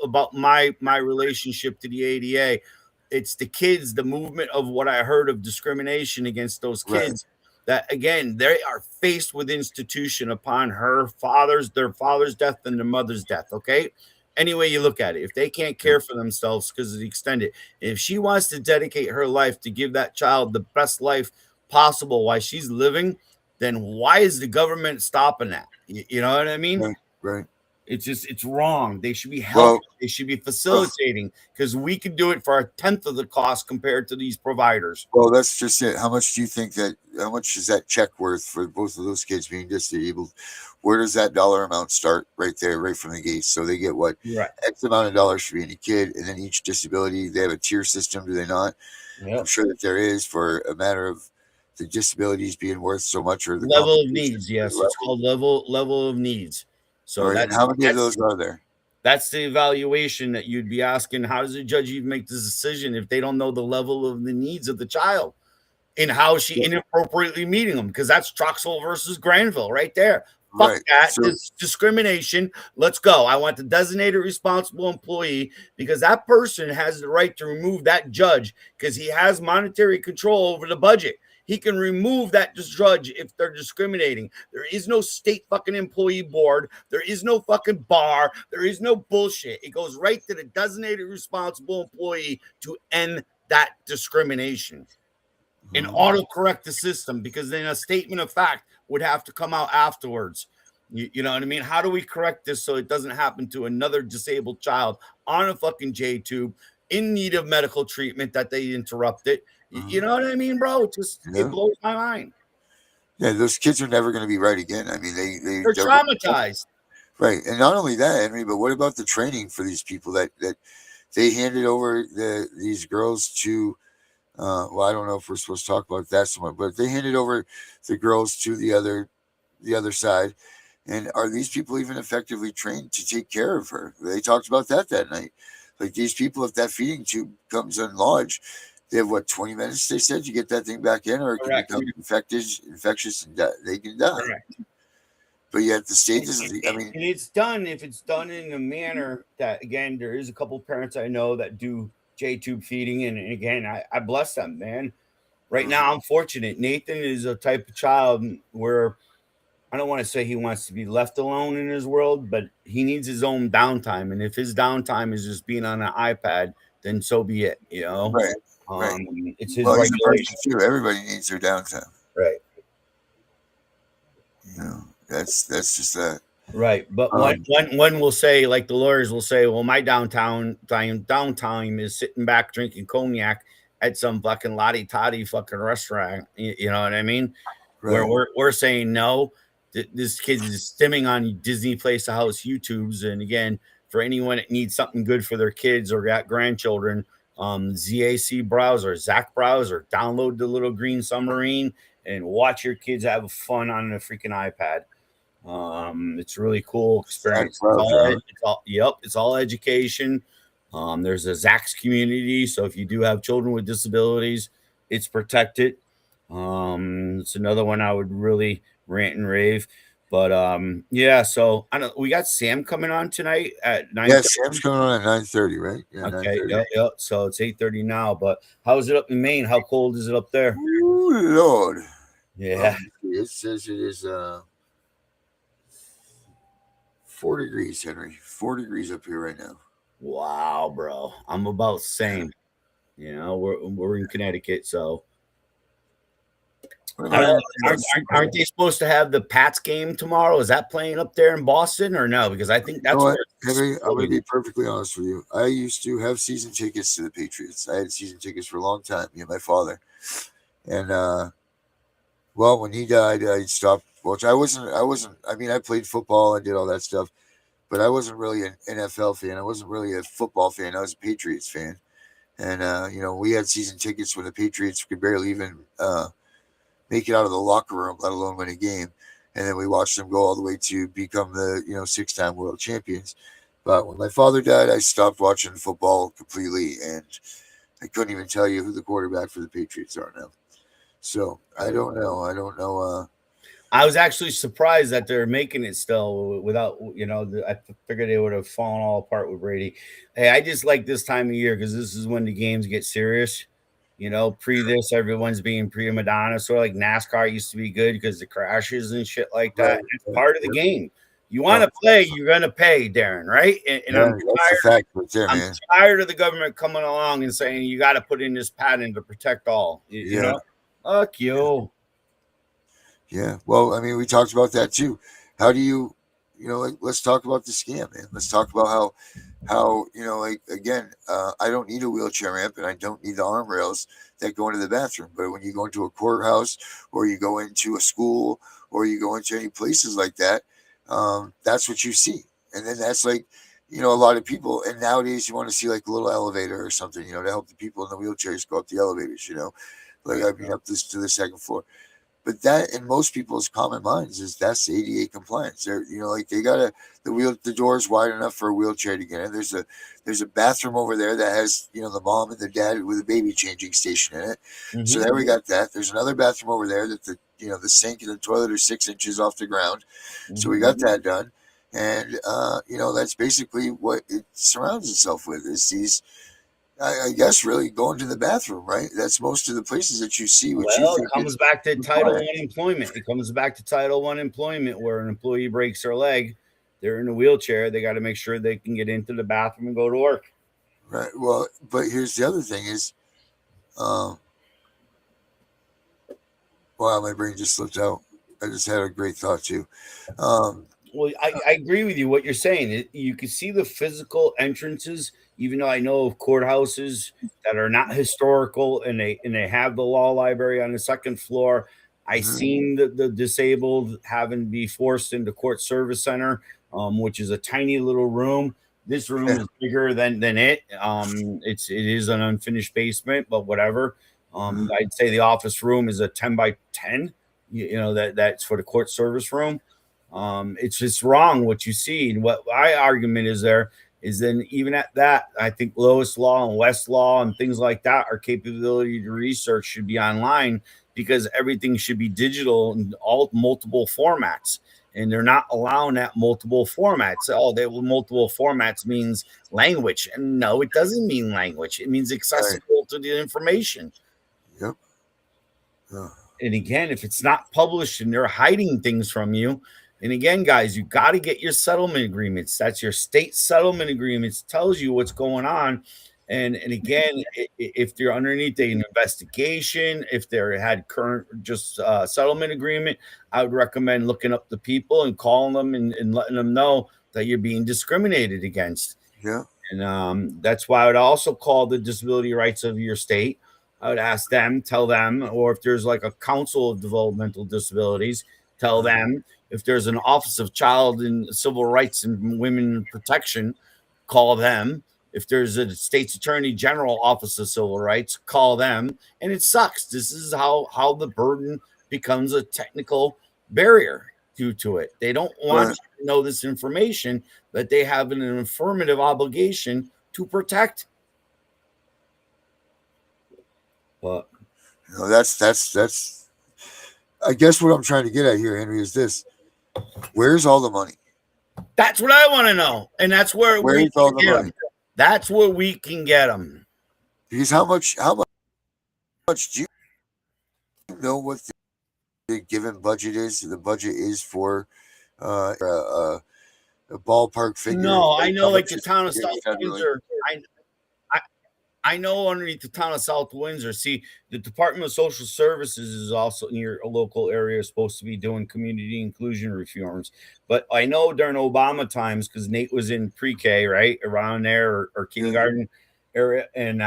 about my relationship to the ADA, it's the kids, the movement of what I heard of discrimination against those kids. That again, they are faced with institution upon their father's death and their mother's death. Okay. Any way you look at it, if they can't care for themselves because of the extended, if she wants to dedicate her life to give that child the best life possible while she's living, then why is the government stopping that? You know what I mean? Right. It's wrong. They should be helping. They should be facilitating because we can do it for a tenth of the cost compared to these providers. Well, that's just it. How much do you think how much is that check worth for both of those kids being disabled? Where does that dollar amount start? Right there, right from the gate. So they get what? X amount of dollars for being a kid, and then each disability, they have a tier system, do they not? Yep. I'm sure that there is, for a matter of the disabilities being worth so much, or the level of needs. Yes, it's called level of needs. So how many of those are there? That's the evaluation that you'd be asking. How does the judge even make this decision if they don't know the level of the needs of the child and how she inappropriately meeting them? Because that's Troxel versus Granville right there. Fuck that. It's discrimination. Let's go. I want the designated responsible employee because that person has the right to remove that judge because he has monetary control over the budget. He can remove that judge if they're discriminating. There is no state fucking employee board. There is no fucking bar. There is no bullshit. It goes right to the designated responsible employee to end that discrimination and autocorrect the system because then a statement of fact would have to come out afterwards. You know what I mean? How do we correct this so it doesn't happen to another disabled child on a fucking J tube in need of medical treatment that they interrupted? You know what I mean, bro? It Yeah. blows my mind. Yeah, those kids are never going to be right again. I mean, They're traumatized. right. And not only that, Henry, but what about the training for these people that they handed over these girls to? Well, I don't know if we're supposed to talk about that so much, but they handed over the girls to the other side. And are these people even effectively trained to take care of her? They talked about that night. Like these people, if that feeding tube comes unlodged, they have what 20 minutes. They said to get that thing back in, or it can Correct. become infectious, and they can die. Correct. But yet the stages, I mean, And it's done if it's done in a manner that, again, there is a couple parents I know that do J tube feeding, and again, I bless them, man. Right now, I'm fortunate. Nathan is a type of child where I don't want to say he wants to be left alone in his world, but he needs his own downtime. And if his downtime is just being on an iPad, then so be it. You know, right, right. It's his Well, he's a regulation. person too. Everybody needs their downtime. Right. You know, that's just that. Right, but one will say, like the lawyers will say, well, my downtime is sitting back drinking cognac at some fucking lottie toddy fucking restaurant. You know what I mean? Right. Where we're saying no, this kid is stimming on Disney Place of House YouTubes, and again, for anyone that needs something good for their kids or got grandchildren, ZAC browser, Zach browser, download the little green submarine and watch your kids have fun on a freaking iPad. It's a really cool experience. It's all education. There's a Zach's community, so if you do have children with disabilities, it's protected. It's another one I would really rant and rave. But yeah, so I don't. We got Sam coming on tonight at 9. Yeah, Sam's coming on at 9:30, right? Yeah, Okay, 9:30. yeah. So it's 8:30 now. But how is it up in Maine? How cold is it up there? Ooh, Lord. Yeah. It says it is 4 degrees, Henry. 4 degrees up here right now. Wow, bro. I'm about the same. You know, we're in Connecticut, so aren't they supposed to have the Pats game tomorrow? Is that playing up there in Boston or no? Because I think that's where Henry, I'm going to be perfectly honest with you. I used to have season tickets to the Patriots. I had season tickets for a long time, me and my father. And well, when he died, I stopped watching. I mean, I played football, I did all that stuff, but I wasn't really an NFL fan. I wasn't really a football fan. I was a Patriots fan. And you know, we had season tickets when the Patriots could barely even make it out of the locker room, let alone win a game. And then we watched them go all the way to become the 6-time world champions. But when my father died, I stopped watching football completely, and I couldn't even tell you who the quarterback for the Patriots are now. So I don't know. I was actually surprised that they're making it still without, I figured they would have fallen all apart with Brady. Hey, I just like this time of year because this is when the games get serious. You know, pre this, everyone's being prima donna. So like NASCAR used to be good because the crashes and shit like that. Right. It's part of the game. You want to play, you're gonna pay, Darren, right? And I'm tired of the government coming along and saying you got to put in this patent to protect all. You know, fuck you. Yeah. Well, I mean, we talked about that too. How do you, let's talk about the scam, man. Let's talk about how again, I don't need a wheelchair ramp and I don't need the arm rails that go into the bathroom. But when you go into a courthouse or you go into a school or you go into any places like that, that's what you see. And then that's like, a lot of people. And nowadays you want to see like a little elevator or something, to help the people in the wheelchairs go up the elevators, like I've been up to the second floor. But that in most people's common minds is that's ADA compliance. They're, like they got the door's wide enough for a wheelchair to get in. There's a bathroom over there that has, the mom and the dad with a baby changing station in it. Mm-hmm. So there we got that. There's another bathroom over there that the sink and the toilet are 6 inches off the ground. Mm-hmm. So we got that done. And, that's basically what it surrounds itself with is these, I guess really going to the bathroom, right? That's most of the places that you see. It comes back to Title I employment. It comes back to Title I employment where an employee breaks their leg, they're in a wheelchair, they got to make sure they can get into the bathroom and go to work. Right. Well, but here's the other thing is, wow, my brain just slipped out. I just had a great thought too. Well, I agree with you. What you're saying, you can see the physical entrances. Even though I know of courthouses that are not historical, and they have the law library on the second floor. I Mhm. seen the disabled having to be forced into court service center, which is a tiny little room. This room Yeah. is bigger than it. It is an unfinished basement, but whatever. I'd say the office room is a 10 by 10. You know that's for the court service room. It's just wrong what you see. And what my argument is there is then even at that, I think Lowest Law and West Law and things like that, our capability to research should be online because everything should be digital and all multiple formats. And they're not allowing that multiple formats. Oh, they will multiple formats means language. And no, it doesn't mean language. It means Right. accessible to the information. Yep. Yeah. And again, if it's not published and they're hiding things from you, and again, guys, you got to get your settlement agreements. That's your state settlement agreements. Tells you what's going on. And again, if they're underneath an investigation, if they had current just settlement agreement, I would recommend looking up the people and calling them and letting them know that you're being discriminated against. Yeah. And that's why I would also call the disability rights of your state. I would ask them, tell them, or if there's like a council of developmental disabilities, tell them. If there's an office of child and civil rights and women protection, call them. If there's a state's attorney general office of civil rights, call them. And it sucks. This is how the burden becomes a technical barrier due to it. They don't want Right. you to know this information that they have an affirmative obligation to protect. But No, that's. I guess what I'm trying to get at here, Henry, is this: where's all the money? that's what I want to know, and that's where we Where's all can the get money? them. That's where we can get them. Because how much do you know what the given budget is? The budget is for a ballpark figure. No, I Like, know, how like much the is town of given South federally? Windsor. I I know underneath the town of South Windsor. See, the Department of Social Services is also in your local area supposed to be doing community inclusion reforms. But I know during Obama times, because Nate was in pre-K, right around there, or Yeah. kindergarten area, and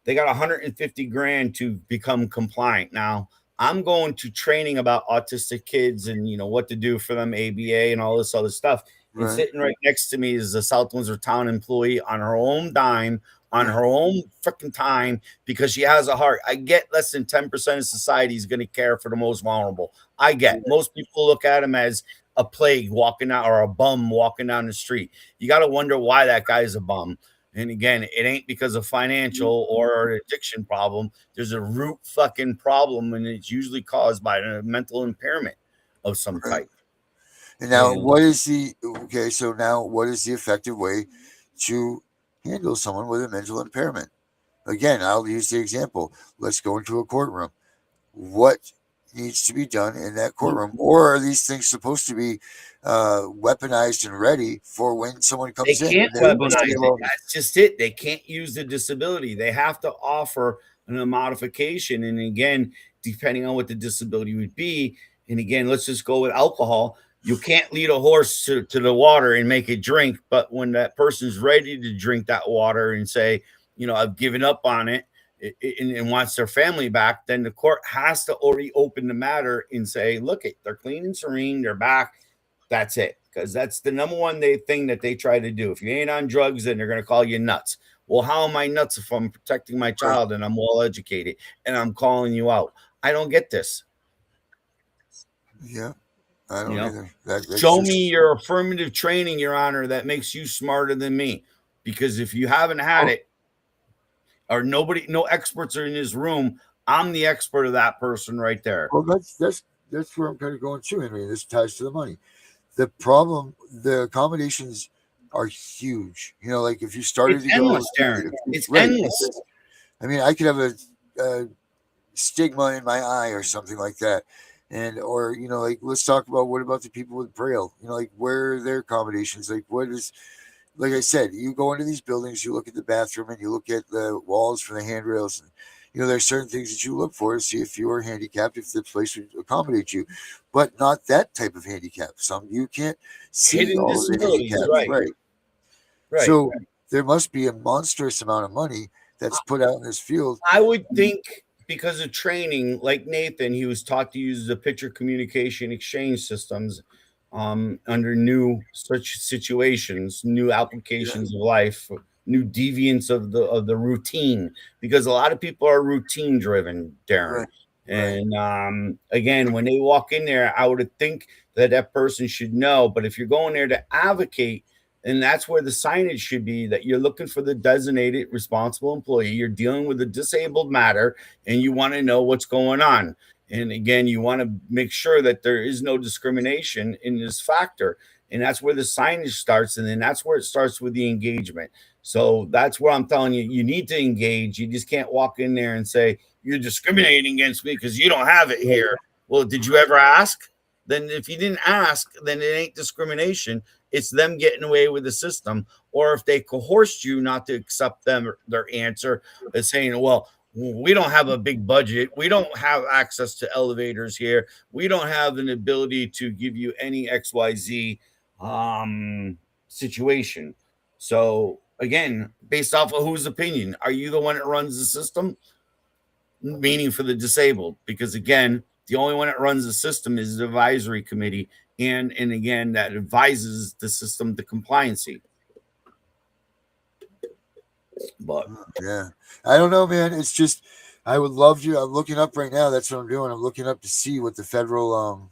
they got 150 grand to become compliant. Now I'm going to training about autistic kids and what to do for them, ABA and all this other stuff. And Right. sitting right next to me is a South Windsor town employee on her own dime, on her own freaking time, because she has a heart. I get less than 10% of society is going to care for the most vulnerable. I get most people look at him as a plague walking out or a bum walking down the street. You got to wonder why that guy is a bum. And again, it ain't because of financial or an addiction problem. There's a root fucking problem, and it's usually caused by a mental impairment of some Right. type. And now, And what is the okay? So now, what is the effective way to handle someone with a mental impairment? Again, I'll use the example. Let's go into a courtroom. What needs to be done in that courtroom? Or are these things supposed to be weaponized and ready for when someone they comes in? can't And they're supposed to weaponize be it. able- That's just it. They can't use the disability. They have to offer a modification. And again, depending on what the disability would be. And again, let's just go with alcohol. You can't lead a horse to the water and make it drink. But when that person's ready to drink that water and say, I've given up on it, and wants their family back, then the court has to already open the matter and say, look, they're clean and serene, they're back. That's it. Because that's the number one thing that they try to do. If you ain't on drugs, then they're going to call you nuts. Well, how am I nuts if I'm protecting my child and I'm well educated and I'm calling you out? I don't get this. Yeah, I don't You know, either. That's show just- me your affirmative training, Your Honor, that makes you smarter than me. Because if you haven't had it, or no experts are in this room, I'm the expert of that person right there. Well, that's where I'm kind of going to, Henry. This ties to the money. The problem, the accommodations are huge. Like if you started It's to go, endless, Darren. It's right. endless. I mean, I could have a stigma in my eye or something like that. And, or, like, let's talk about what about the people with Braille? Like, where are their accommodations? Like, what is, like I said, you go into these buildings, you look at the bathroom and you look at the walls for the handrails, and there's certain things that you look for to see if you are handicapped, if the place would accommodate you, but not that type of handicap. Some you can't see Hidden all of the disabilities, handicaps, right? right? Right. So there must be a monstrous amount of money that's put out in this field. I would think because of training, like Nathan, he was taught to use the picture communication exchange systems under new such situations, new applications of life, new deviants of the routine. Because a lot of people are routine driven, Darren. Right. And again, when they walk in there, I would think that that person should know. But if you're going there to advocate, and that's where the signage should be, that you're looking for the designated responsible employee. You're dealing with a disabled matter and you want to know what's going on. And again, you want to make sure that there is no discrimination in this factor. And that's where the signage starts. And then that's where it starts with the engagement. So that's where I'm telling you, you need to engage. You just can't walk in there and say, you're discriminating against me because you don't have it here. Well, did you ever ask? Then if you didn't ask, then it ain't discrimination. It's them getting away with the system. Or if they coerced you not to accept their answer, as saying, well, we don't have a big budget. We don't have access to elevators here. We don't have an ability to give you any XYZ situation. So again, based off of whose opinion? Are you the one that runs the system? Meaning for the disabled, because again, the only one that runs the system is the advisory committee, and again, that advises the system to compliancy. But yeah, I don't know, man. It's just I would love to. I'm looking up right now. That's what I'm doing. I'm looking up to see what the federal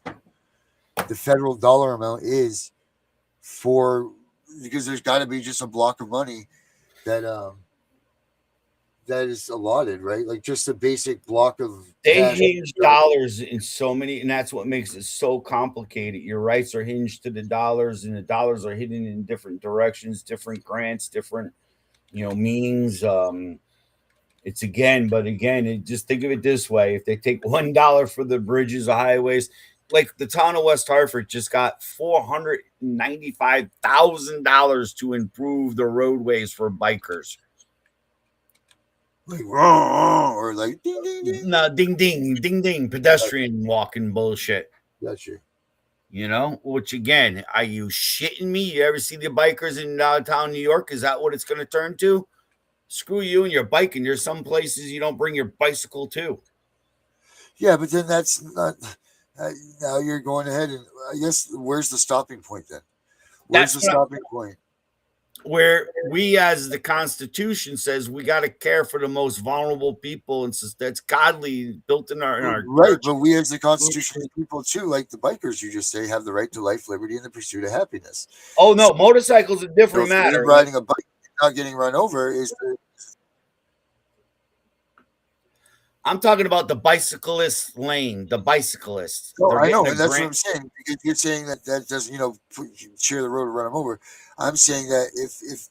dollar amount is for, because there's got to be just a block of money that that is allotted, right? Like just a basic block of they cash. hinge dollars in so many, and that's what makes it so complicated. Your rights are hinged to the dollars, and the dollars are hidden in different directions, different grants, different meanings. It's but again, just think of it this way: if they take $1 for the bridges or highways, like the town of West Hartford just got $495,000 to improve the roadways for bikers. Like, or like ding ding ding. No, ding ding ding ding, pedestrian walking bullshit. Gotcha. Which again, are you shitting me? You ever see the bikers in downtown New York? Is that what it's going to turn to? Screw you and your bike. And there's some places you don't bring your bicycle to. Yeah, but then that's not. Now you're going ahead, and I guess where's the stopping point then? Where's the stopping point? Where we, as the Constitution says, we got to care for the most vulnerable people, and that's godly built in our right. church. But we, as the Constitution people too, like the bikers, you just say, have the right to life, liberty, and the pursuit of happiness. Oh no, motorcycles a different matter. Riding a bike, not getting run over is. I'm talking about the bicyclist lane, the bicyclists. No, I know, and that's what I'm saying. Because you're saying that doesn't, share the road or run them over. I'm saying that if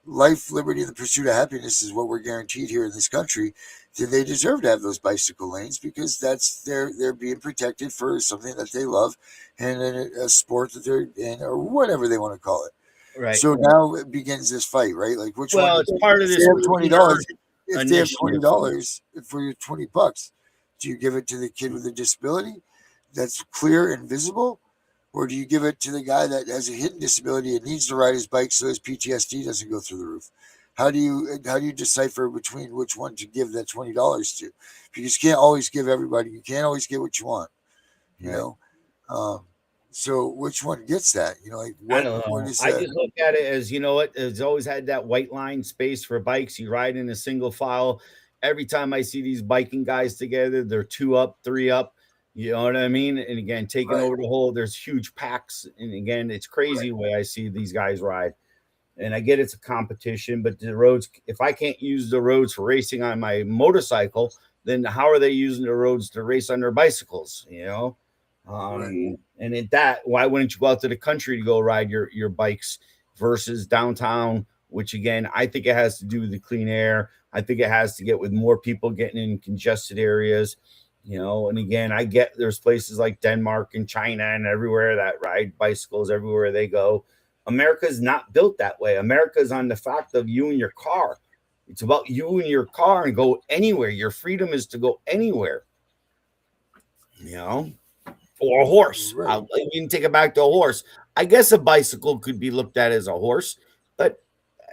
life, liberty, and the pursuit of happiness is what we're guaranteed here in this country, then they deserve to have those bicycle lanes, because they're being protected for something that they love, and a sport that they're in, or whatever they want to call it. Right. So now it begins this fight, right? Like which one? Well, it's part of this. $20. If they have $20 for your $20, do you give it to the kid with a disability that's clear and visible, or do you give it to the guy that has a hidden disability and needs to ride his bike so his PTSD doesn't go through the roof? How do you decipher between which one to give that $20 to? Because you can't always give everybody. You can't always get what you want. You know. So which one gets that? Like what? I don't know. Just look at it as, it's always had that white line space for bikes. You ride in a single file. Every time I see these biking guys together, they're 2 up, 3 up. You know what I mean? And again, taking over the whole, there's huge packs. And again, it's crazy the way I see these guys ride. And I get it's a competition, but the roads, if I can't use the roads for racing on my motorcycle, then how are they using the roads to race on their bicycles? And at that, why wouldn't you go out to the country to go ride your bikes versus downtown, which again, I think it has to do with the clean air. I think it has to get with more people getting in congested areas, and again, I get there's places like Denmark and China and everywhere that ride bicycles everywhere they go. America's not built that way. America's on the fact of you and your car. It's about you and your car and go anywhere. Your freedom is to go anywhere, you know, or a horse. Right. I'll even take it back to a horse. I guess a bicycle could be looked at as a horse, but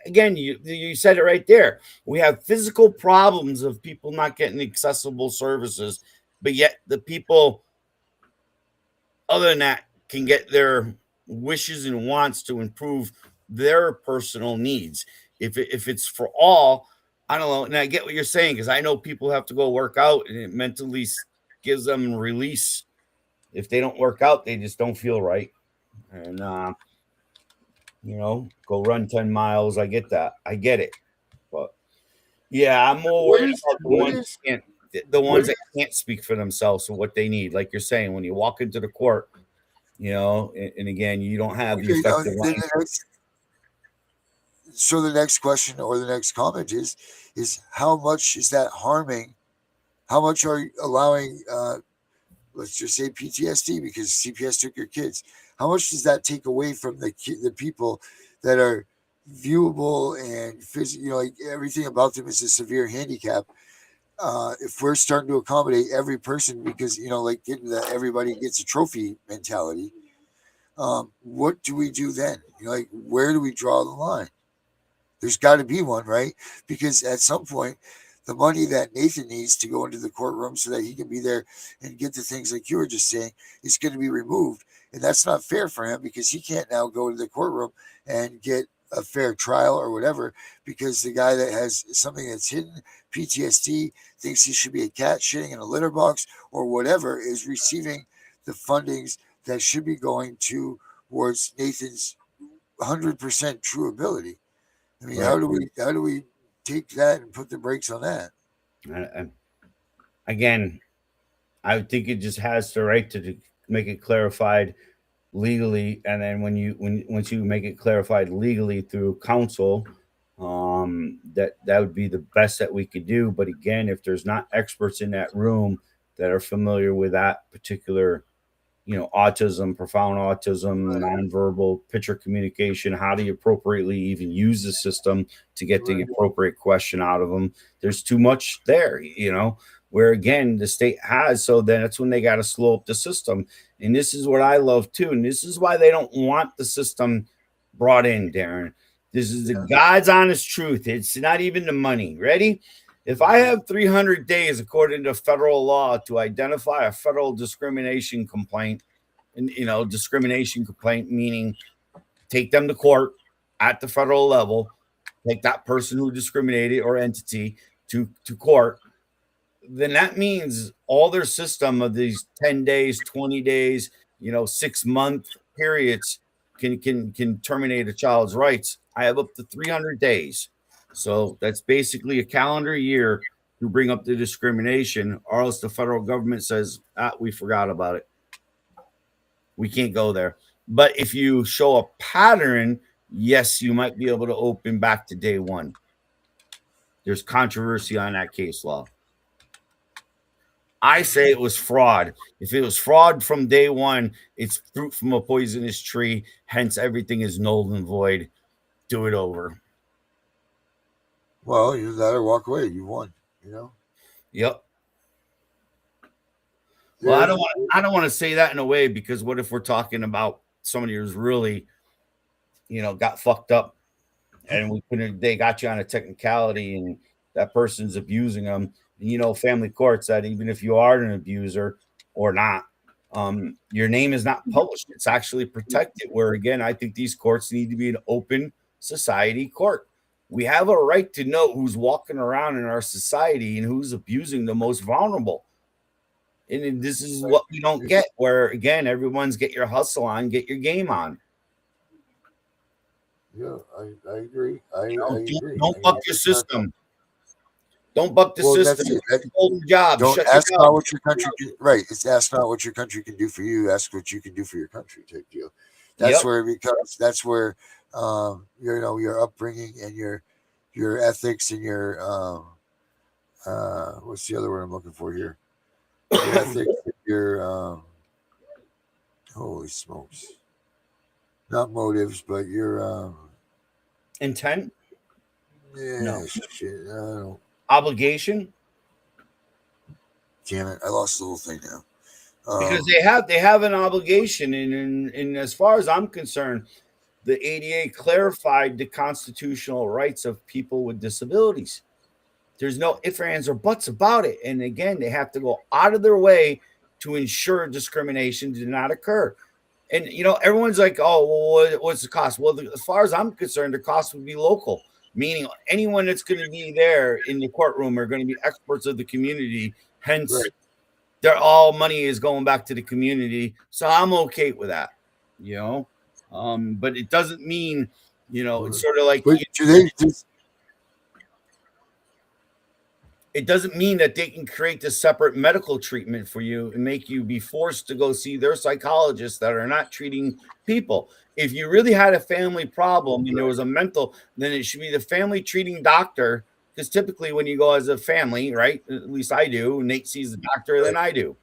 again, you said it right there. We have physical problems of people not getting accessible services, but yet the people other than that can get their wishes and wants to improve their personal needs. If it's for all, I don't know. And I get what you're saying because I know people have to go work out, and it mentally gives them release. If they don't work out, they just don't feel right, and go run 10 miles. I get that. I get it, but yeah, I'm more What worried is about what is the what ones is that can't speak for themselves or what they need. Like you're saying, when you walk into the court, and again, you don't have the okay? Now, effective then line. the next question or the next comment is how much is that harming? How much are you allowing? Let's just say PTSD because CPS took your kids. How much does that take away from the people that are viewable and like everything about them is a severe handicap? If we're starting to accommodate every person because like getting the everybody gets a trophy mentality, what do we do then? Like where do we draw the line? There's got to be one, right? Because at some point, the money that Nathan needs to go into the courtroom so that he can be there and get the things like you were just saying is going to be removed. And that's not fair for him because he can't now go to the courtroom and get a fair trial or whatever because the guy that has something that's hidden, PTSD, thinks he should be a cat shitting in a litter box or whatever, is receiving the fundings that should be going towards Nathan's 100% true ability. I mean, Right. how do we take that and put the brakes on that? Again, I think it just has the right to make it clarified legally, and then once you make it clarified legally through counsel, that would be the best that we could do. But again, if there's not experts in that room that are familiar with that particular autism, profound autism, Right, nonverbal picture communication, how do you appropriately even use the system to get the right, appropriate question out of them? There's too much there, where again, the state has, so then that's when they got to slow up the system. And this is what I love too. And this is why they don't want the system brought in, Darren. This is the yeah, God's honest truth. It's not even the money. Ready? If I have 300 days, according to federal law, to identify a federal discrimination complaint, and discrimination complaint meaning take them to court at the federal level, take that person who discriminated or entity to court, then that means all their system of these 10 days, 20 days, 6-month periods can terminate a child's rights. I have up to 300 days. So that's basically a calendar year to bring up the discrimination, or else the federal government says, we forgot about it. We can't go there. But if you show a pattern, yes, you might be able to open back to day one. There's controversy on that case law. I say it was fraud. If it was fraud from day one, it's fruit from a poisonous tree. Hence, everything is null and void. Do it over. well, you let her walk away. You won. Yep. Well, There's I don't want to say that in a way because what if we're talking about somebody who's really, got fucked up and they got you on a technicality and that person's abusing them. And, family courts that even if you are an abuser or not, your name is not published. It's actually protected. Where again, I think these courts need to be an open society court. We have a right to know who's walking around in our society and who's abusing the most vulnerable. And this is what we don't get. Where again, everyone's get your hustle on, get your game on. yeah, I agree. I agree. I Don't mean, buck your it's not, system. Don't buck the well, system. that's it. Hold your job. Don't Shut your ask mouth. not what your country can. Right. It's ask not what your country can do for you. Ask what you can do for your country. Type deal. That's Yep. where it becomes. That's where your upbringing and your ethics and your what's the other word I'm looking for here? Your ethics, your holy smokes, not motives, but your Intent. Yeah, No. shit. I don't. Obligation? Damn it! I lost the whole thing now. Because they have an obligation, and as far as I'm concerned, the ADA clarified the constitutional rights of people with disabilities. There's no ifs, ands, or buts about it. And again, they have to go out of their way to ensure discrimination did not occur. And everyone's like, "Oh, well, what's the cost?" Well, as far as I'm concerned, the cost would be local, meaning anyone that's going to be there in the courtroom are going to be experts of the community. Hence, Right. their all money is going back to the community. So I'm okay with that, but it doesn't mean, it's sort of like But do they just? it doesn't mean that they can create this separate medical treatment for you and make you be forced to go see their psychologists that are not treating people. If you really had a family problem and there was a mental, then it should be the family treating doctor. Because typically, when you go as a family, right? At least I do. Nate sees the doctor than I do.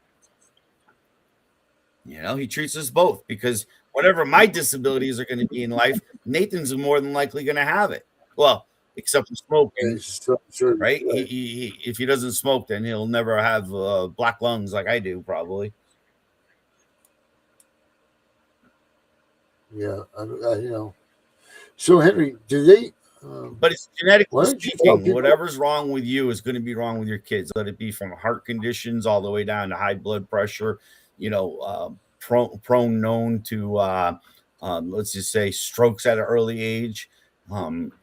He treats us both because whatever my disabilities are going to be in life, Nathan's more than likely going to have it. Well, except for smoking, Sure, right? He if he doesn't smoke, then he'll never have black lungs like I do, probably. Yeah, So Henry, do they? But it's genetically Why don't you tell speaking. people? Whatever's wrong with you is going to be wrong with your kids. Let it be from heart conditions all the way down to high blood pressure. Prone known to let's just say strokes at an early age.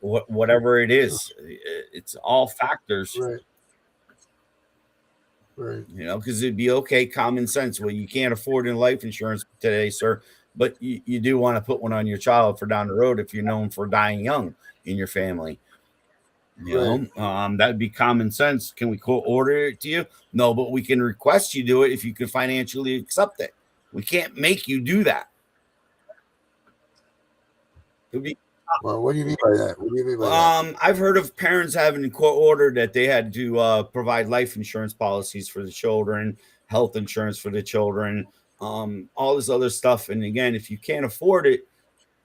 Whatever it is, it's all factors. Right. Right. Because it'd be okay, common sense. Well, you can't afford life insurance today, sir, but you do want to put one on your child for down the road if you're known for dying young in your family. That'd be common sense. Can we court order it to you? No, but we can request you do it if you can financially accept it. We can't make you do that. It would be Well, what do you mean by that? What do you mean by that? I've heard of parents having court ordered that they had to provide life insurance policies for the children, health insurance for the children, all this other stuff. And again, if you can't afford it,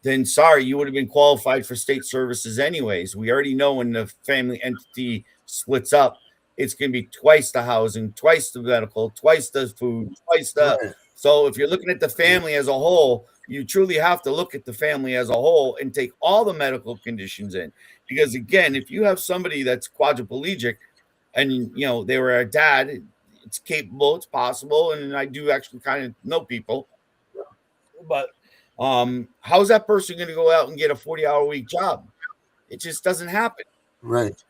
then sorry, you would have been qualified for state services anyways. We already know when the family entity splits up, it's going to be twice the housing, twice the medical, twice the food, twice the. Right. So if you're looking at the family as a whole, you truly have to look at the family as a whole and take all the medical conditions in. Because again, if you have somebody that's quadriplegic and they were a dad, it's capable, it's possible, and I do actually kind of know people. But how's that person going to go out and get a 40-hour week job? It just doesn't happen. Right.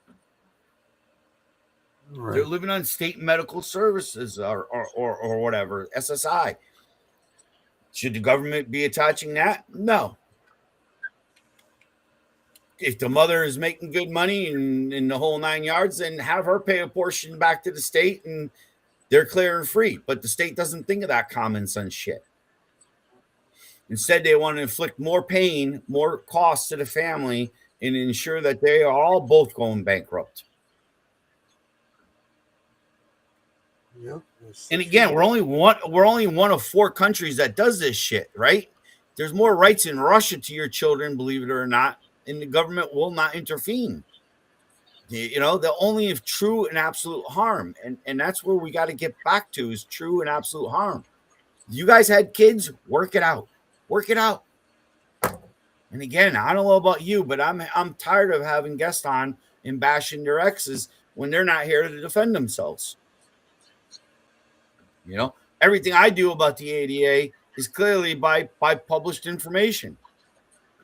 They're living on state medical services or whatever, SSI. Should the government be attaching that? No. If the mother is making good money in the whole 9 yards, then have her pay a portion back to the state and they're clear and free. But the state doesn't think of that common sense shit. Instead, they want to inflict more pain, more costs to the family, and ensure that they are all both going bankrupt. Yep. And again, we're only one of 4 countries that does this shit, right? There's more rights in Russia to your children, believe it or not, and the government will not intervene. The only if true and absolute harm, and that's where we got to get back to is true and absolute harm. You guys had kids, work it out. And again, I don't know about you, but I'm tired of having guests on and bashing their exes when they're not here to defend themselves. Everything I do about the ADA is clearly by published information.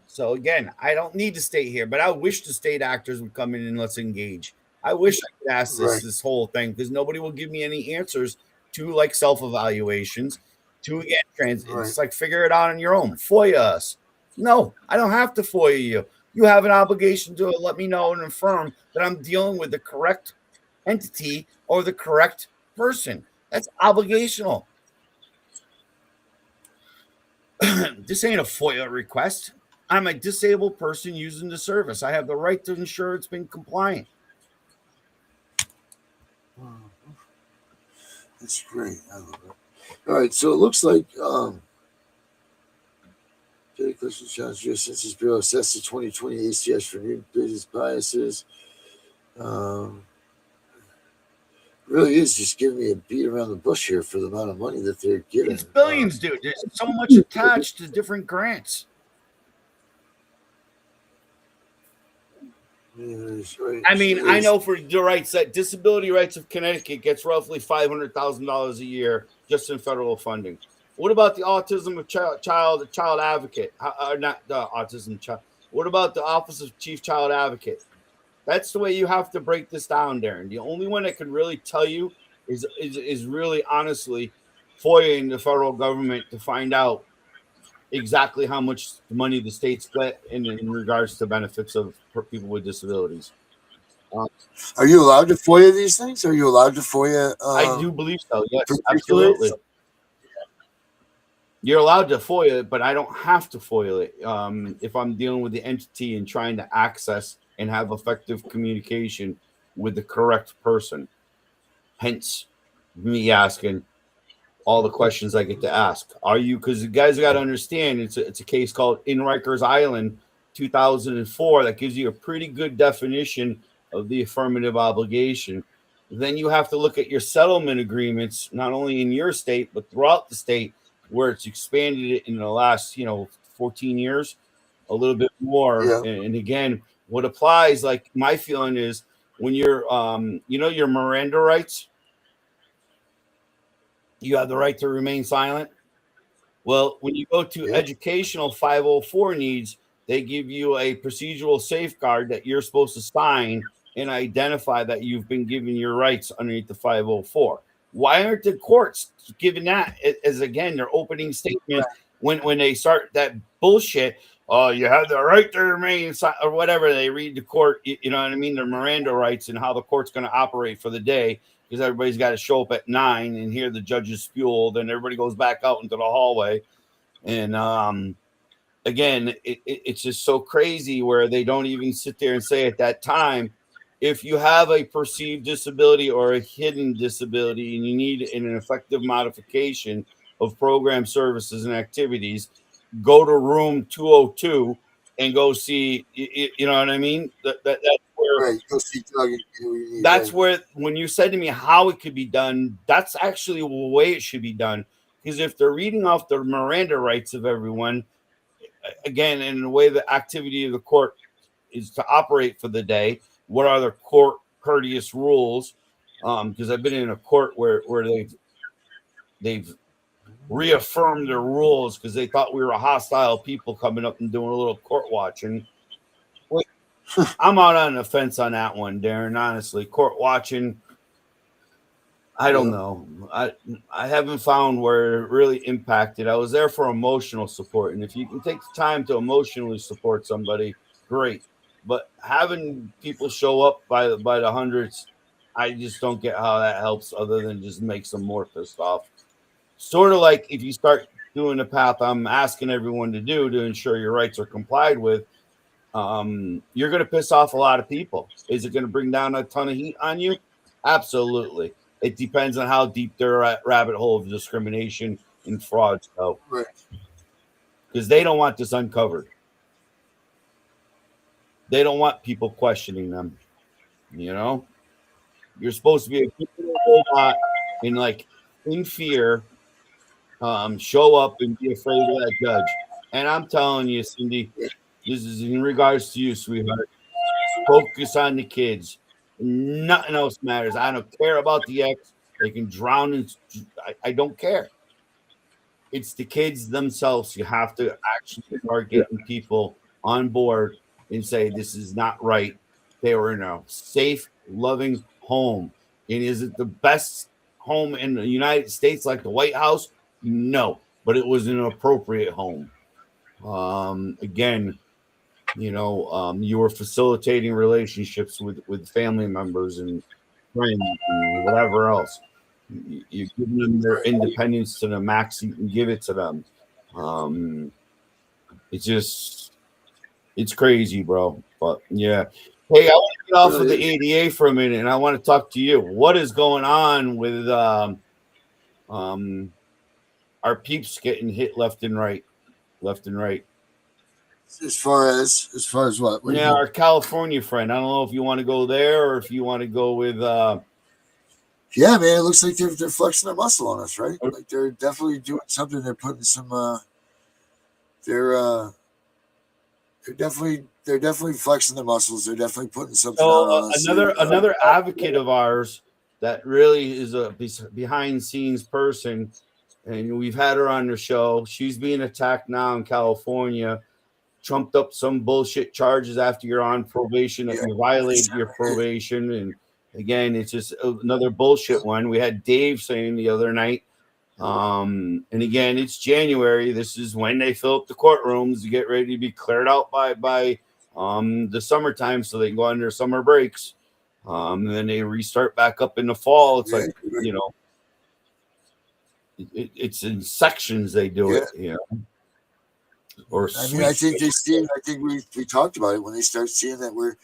So again, I don't need to stay here, but I wish the state actors would come in and let's engage. I wish I could ask this whole thing because nobody will give me any answers to like self-evaluations. To again, it's like figure it out on your own. FOIA us. No, I don't have to FOIA you. You have an obligation to let me know and affirm that I'm dealing with the correct entity or the correct person. That's obligational. This ain't a FOIA request. I'm a disabled person using the service. I have the right to ensure it's been compliant. That's great. I love it. All right, so it looks like did I Question Challenge U.S. Census Bureau assessed the 2020 ACS for new business biases. Really is just giving me a beat around the bush here for the amount of money that they're getting. It's billions, dude. There's so much attached to different grants. I mean, I know for the rights that Disability Rights of Connecticut gets roughly $500,000 a year just in federal funding. What about the Autism of Child Advocate? Not the Autism Child. What about the Office of Chief Child Advocate? That's the way you have to break this down, Darren. The only one that can really tell you is really honestly FOIA in the federal government to find out exactly how much money the states get in regards to benefits of people with disabilities. Are you allowed to FOIA these things? Are you allowed to FOIA? I do believe so. Yes, absolutely. You're allowed to FOIA it, but I don't have to FOIA it if I'm dealing with the entity and trying to access and have effective communication with the correct person. Hence, me asking all the questions I get to ask. Are you? Because you guys got to understand, it's a case called in Rikers Island, 2004, that gives you a pretty good definition of the affirmative obligation. Then you have to look at your settlement agreements, not only in your state but throughout the state, where it's expanded in the last 14 years, a little bit more. Yeah. And again, what applies, like my feeling is when you're your Miranda rights, you have the right to remain silent. Well, when you go to educational 504 needs, they give you a procedural safeguard that you're supposed to sign and identify that you've been given your rights underneath the 504. Why aren't the courts giving that as, again, their opening statement when they start that bullshit? Oh, you have the right to remain silent, or whatever. They read the court, you know what I mean? Their Miranda rights and how the court's going to operate for the day, because everybody's got to show up at 9 and hear the judge's spew. Then everybody goes back out into the hallway. And again, it's just so crazy where they don't even sit there and say at that time, if you have a perceived disability or a hidden disability and you need an effective modification of program services and activities, go to room 202 and go see, you know what I mean? That's where, right. Go see Doug. that's where, when you said to me how it could be done, that's actually the way it should be done. Because if they're reading off the Miranda rights of everyone, again, in the way the activity of the court is to operate for the day, what are the court courteous rules? Because I've been in a court where they've reaffirmed their rules because they thought we were a hostile people coming up and doing a little court watching. I'm out on the fence on that one, Darren. Honestly, court watching, I don't know. I haven't found where it really impacted. I was there for emotional support, and if you can take the time to emotionally support somebody, great. But having people show up by the hundreds, I just don't get how that helps, other than just makes them more pissed off. Sort of like if you start doing the path I'm asking everyone to do to ensure your rights are complied with, you're going to piss off a lot of people. Is it going to bring down a ton of heat on you? Absolutely. It depends on how deep their rabbit hole of discrimination and fraud go. Right. Because they don't want this uncovered. They don't want people questioning them. You know? You're supposed to be a good robot and, like, in fear, show up and be afraid of that judge. And I'm telling you, Cindy, this is in regards to you, sweetheart. Focus on the kids. Nothing else matters. I don't care about the ex. They can drown in. I don't care. It's the kids themselves. You have to actually start getting people on board and say, this is not right. They were in a safe, loving home. And is it the best home in the United States like the White House? No, but it was an appropriate home. Again, you were facilitating relationships with family members and friends and whatever else. You're giving them their independence to the max you can give it to them. It's crazy, bro. But yeah. Hey, I want to get off of the ADA for a minute, and I want to talk to you. What is going on with our peeps getting hit left and right? As far as what? What do you Yeah, mean? our California friend. I don't know if you want to go there or if you want to go with. Yeah, man, it looks like they're flexing their muscle on us, right? Like they're definitely doing something. They're putting some. They're they're definitely flexing their muscles. They're definitely putting something So out on us. another advocate of ours that really is a behind scenes person, and we've had her on the show. She's being attacked now in California. Trumped up some bullshit charges after you're on probation that Yeah, you violated your probation, and again, it's just another bullshit one. We had Dave saying the other night. And again, it's January. This is when they fill up the courtrooms to get ready to be cleared out by the summertime so they can go on their summer breaks. And then they restart back up in the fall. It's yeah, like, you know, it's in sections they do yeah. it, you know. Or I mean, I think sweet. they see. I think we talked about it when they start seeing that we're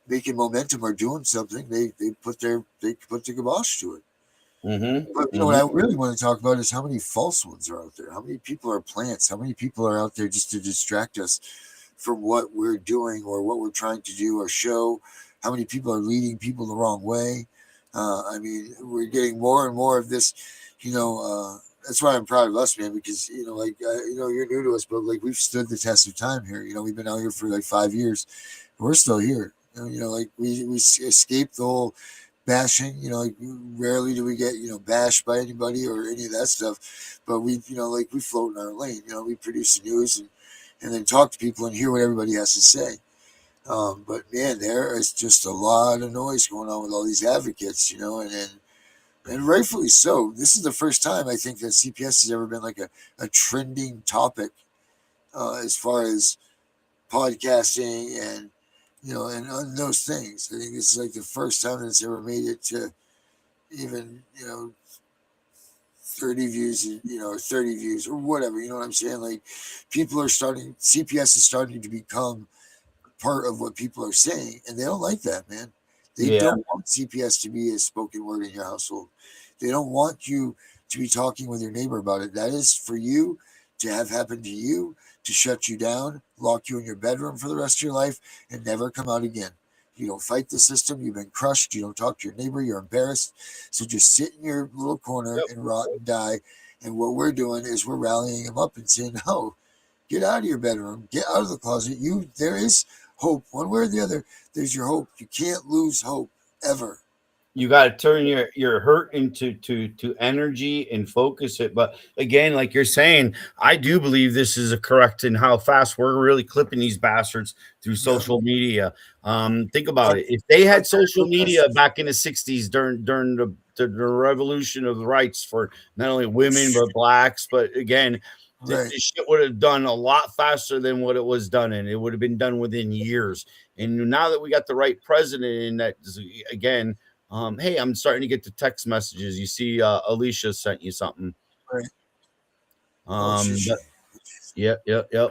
making momentum or doing something. They put the kibosh to it. But you know what I really want to talk about is how many false ones are out there. How many people are plants? How many people are out there just to distract us from what we're doing or what we're trying to do or show? How many people are leading people the wrong way? I mean, we're getting more and more of this. You know, that's why I'm proud of us, man. Because you know, like you know, you're new to us, but like we've stood the test of time here. You know, we've been out here for like 5 years. We're still here. You know, like we escaped the whole bashing. You know, like rarely do we get bashed by anybody or any of that stuff. But we, like we float in our lane. You know, we produce the news and then talk to people and hear what everybody has to say. But man, there is just a lot of noise going on with all these advocates. And rightfully so. This is the first time I think that CPS has ever been like a trending topic as far as podcasting and and those things. I think this is like the first time that it's ever made it to even 30 views, or 30 views or whatever. You know what I'm saying? Like people are starting. CPS is starting to become part of what people are saying, and they don't like that, man. They Yeah. don't want CPS to be a spoken word in your household. They don't want you to be talking with your neighbor about it. That is for you to have happened to you, to shut you down, lock you in your bedroom for the rest of your life, and never come out again. You don't fight the system. You've been crushed. You don't talk to your neighbor. You're embarrassed. So just sit in your little corner and rot and die. And what we're doing is we're rallying them up and saying, no, get out of your bedroom. Get out of the closet. There is hope. One way or the other, there's your hope. You can't lose hope ever. You got to turn your hurt into to energy and focus it. But again, like you're saying, I do believe this is a correct in how fast we're really clipping these bastards through social media. Think about it. If they had social media back in the 60s during the revolution of the rights for not only women but blacks, but again, Right. this shit would have done a lot faster than what it was done, and it would have been done within years. And now that we got the right president in that, again, hey, I'm starting to get the text messages. You see, Alicia sent you something. Right. Yep.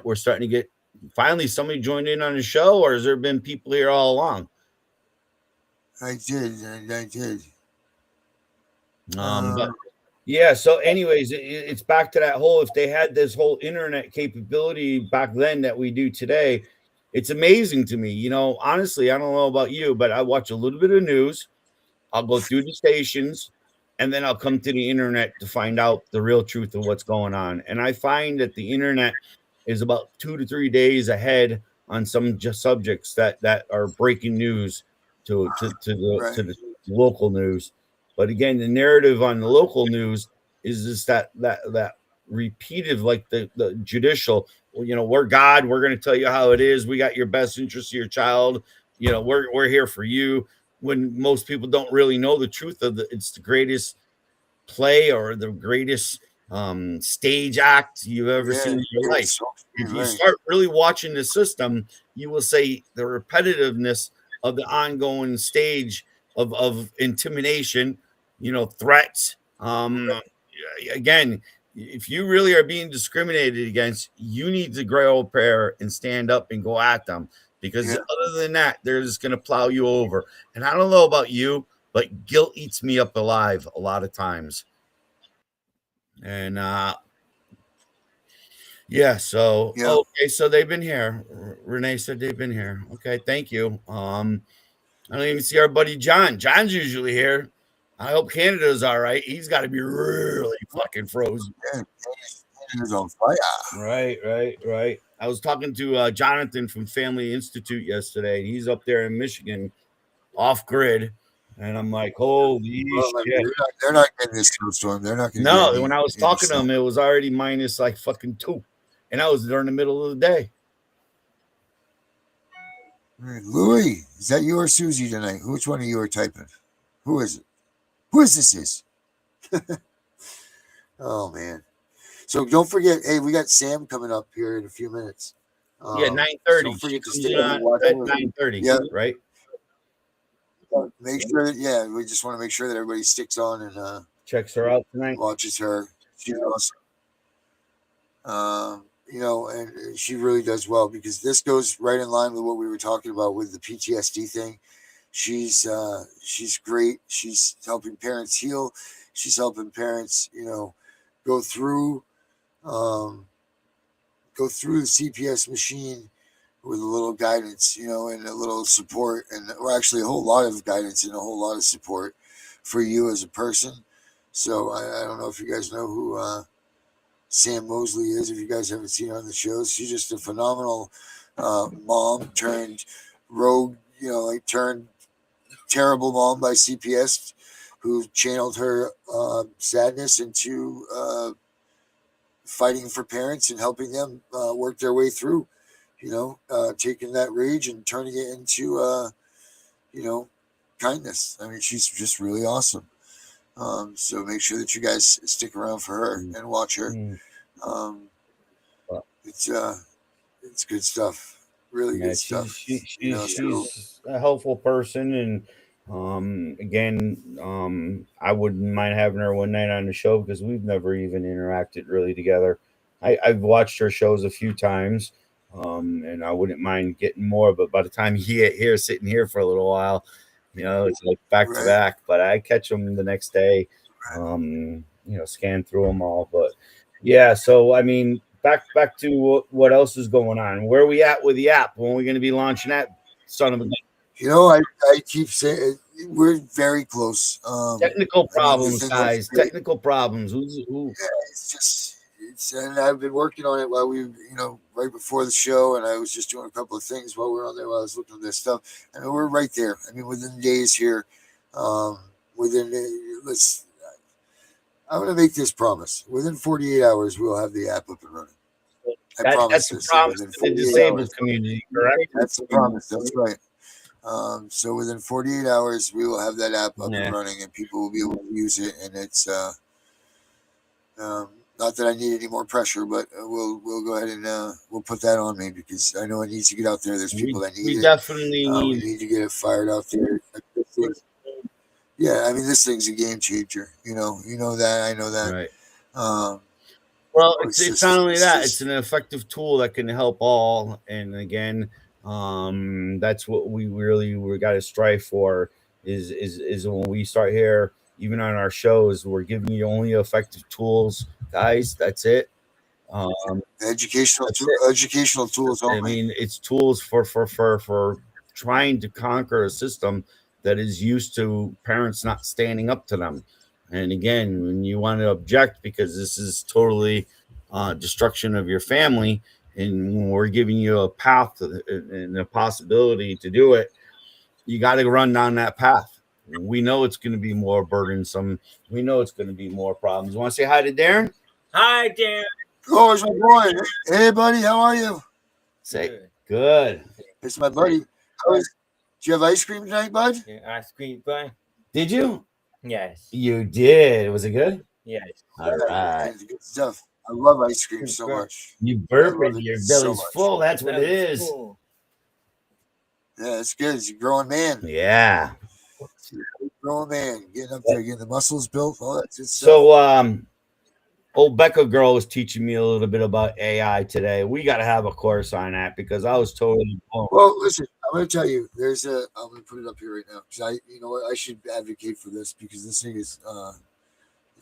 We're starting to get finally somebody joined in on the show, or has there been people here all along? I did. But yeah. So, anyways, it's back to that whole. If they had this whole internet capability back then that we do today, it's amazing to me. Honestly, I don't know about you, but I watch a little bit of news. I'll go through the stations, and then I'll come to the internet to find out the real truth of what's going on. And I find that the internet is about 2 to 3 days ahead on some subjects that are breaking news to the local news. But again, the narrative on the local news is just that repeated, like the judicial. We're God. We're going to tell you how it is. We got your best interest of your child. We're here for you. When most people don't really know the truth of it's the greatest play or the greatest stage act you've ever seen in your life. If you start really watching the system, you will say the repetitiveness of the ongoing stage of intimidation, threats. Again, if you really are being discriminated against, you need to grow a pair and stand up and go at them. Because other than that, they're just going to plow you over. And I don't know about you, but guilt eats me up alive a lot of times. And Yeah. So You know, okay. So they've been here. Renee said they've been here. Okay. Thank you. I don't even see our buddy John. John's usually here. I hope Canada's all right. He's got to be really fucking frozen. yeah, it is on fire. Right. I was talking to Jonathan from Family Institute yesterday. He's up there in Michigan, off grid, and I'm like, holy Well, I mean, shit! they're not getting this snowstorm. They're not going to get No, when I was any talking to snow. him, it was already minus like fucking 2, and I was there in the middle of the day. Louis, is that you or Susie tonight? Which one of you are typing? Who is it? Who is this? Is? Oh man! So don't forget. Hey, we got Sam coming up here in a few minutes. Yeah, 9:30. Don't forget to She stick comes around on and watch at it. 9:30. Yeah. Right. Make sure that we just want to make sure that everybody sticks on and Checks her out tonight. watches her. She's awesome. And she really does well because this goes right in line with what we were talking about with the PTSD thing. She's great. She's helping parents heal. She's helping parents, go through the CPS machine with a little guidance, and a little support, and or actually a whole lot of guidance and a whole lot of support for you as a person. So I don't know if you guys know who Sam Mosley is. If you guys haven't seen her on the shows, she's just a phenomenal mom turned rogue, turned terrible mom by CPS, who channeled her sadness into fighting for parents and helping them work their way through, taking that rage and turning it into, kindness. I mean, she's just really awesome. So make sure that you guys stick around for her and watch her. It's good stuff. Really good stuff. She's a helpful person, and I wouldn't mind having her one night on the show because we've never even interacted really together. I've watched her shows a few times, and I wouldn't mind getting more. But by the time you get here, sitting here for a little while, it's like back to back. But I catch them the next day, scan through them all. But yeah, so I mean, back to what else is going on. Where are we at with the app? When are we going to be launching that son of a? I keep saying we're very close. Technical problems, guys. Technical problems. Who? Yeah, and I've been working on it while right before the show, and I was just doing a couple of things while we were on there while I was looking at this stuff. I mean, we're right there. I mean, within days here, I'm going to make this promise. Within 48 hours, we'll have the app up and running. I promise this. That's a promise to the disabled community, correct? That's a promise. That's right. So within 48 hours, we will have that app up and running, and people will be able to use it. And it's not that I need any more pressure, but we'll go ahead and we'll put that on me because I know it needs to get out there. There's people that need it. We definitely we need to get it fired out there. Yeah, I mean, this thing's a game changer. You know that. I know that. Right. Well, it's not only that; it's an effective tool that can help all. And again, that's what we got to strive for. Is when we start here, even on our shows, we're giving you only effective tools, guys. That's it. Educational tools. Only. I mean, it's tools for trying to conquer a system that is used to parents not standing up to them. And again, when you want to object because this is totally destruction of your family, and we're giving you a path and a possibility to do it, you got to run down that path. We know it's going to be more burdensome. We know it's going to be more problems. Want to say hi to Darren? Hi, Darren. Oh, it's my boy. Hey, buddy. How are you? Say good. It's my buddy. Did you have ice cream tonight, bud? Yeah, ice cream, bud. Did you? Yes. You did. Was it good? Yes. All right. It's good stuff. I love ice cream so much. You burping, your belly's full. That's what it is. Cool. Yeah, it's good. It's a growing man. Yeah. Growing man. Getting up there, getting the muscles built. All that good stuff. So, old Becca girl was teaching me a little bit about AI today. We got to have a course on that because I was totally blown. Well, listen, I'm going to tell you, I'm going to put it up here right now because you know what? I should advocate for this because this thing is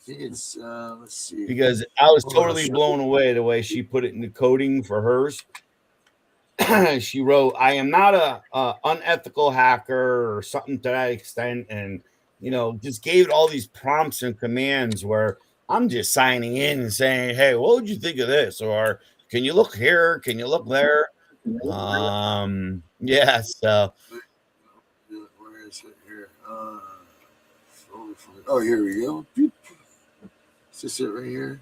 think it's let's see. Because I was Hold on, totally sure. blown away the way she put it in the coding for hers. She wrote, "I am not a unethical hacker or something to that extent," and just gave it all these prompts and commands where I'm just signing in and saying, "Hey, what would you think of this?" Or can you look here? Can you look there? Yeah. So Where is it here? Oh, here we go. Is this it right here?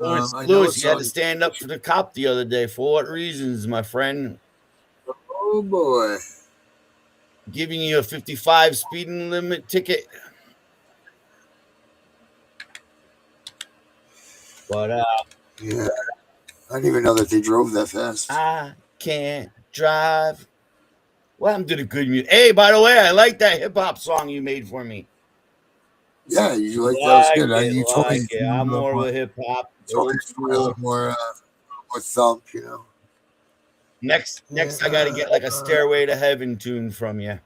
I know Lewis, it's you had on. to stand up for the cop the other day. For what reasons, my friend? Oh boy. Giving you a 55 speeding limit ticket. But Yeah. I didn't even know that they drove that fast. I can't drive. Well, I'm doing good music. Hey, by the way, I like that hip hop song you made for me. Yeah, you like that was Like good. it, You told me like it. I'm more of a hip hop, old it's a little school. more thump, you know. Next, Yeah, I got to get like a Stairway to Heaven tune from you.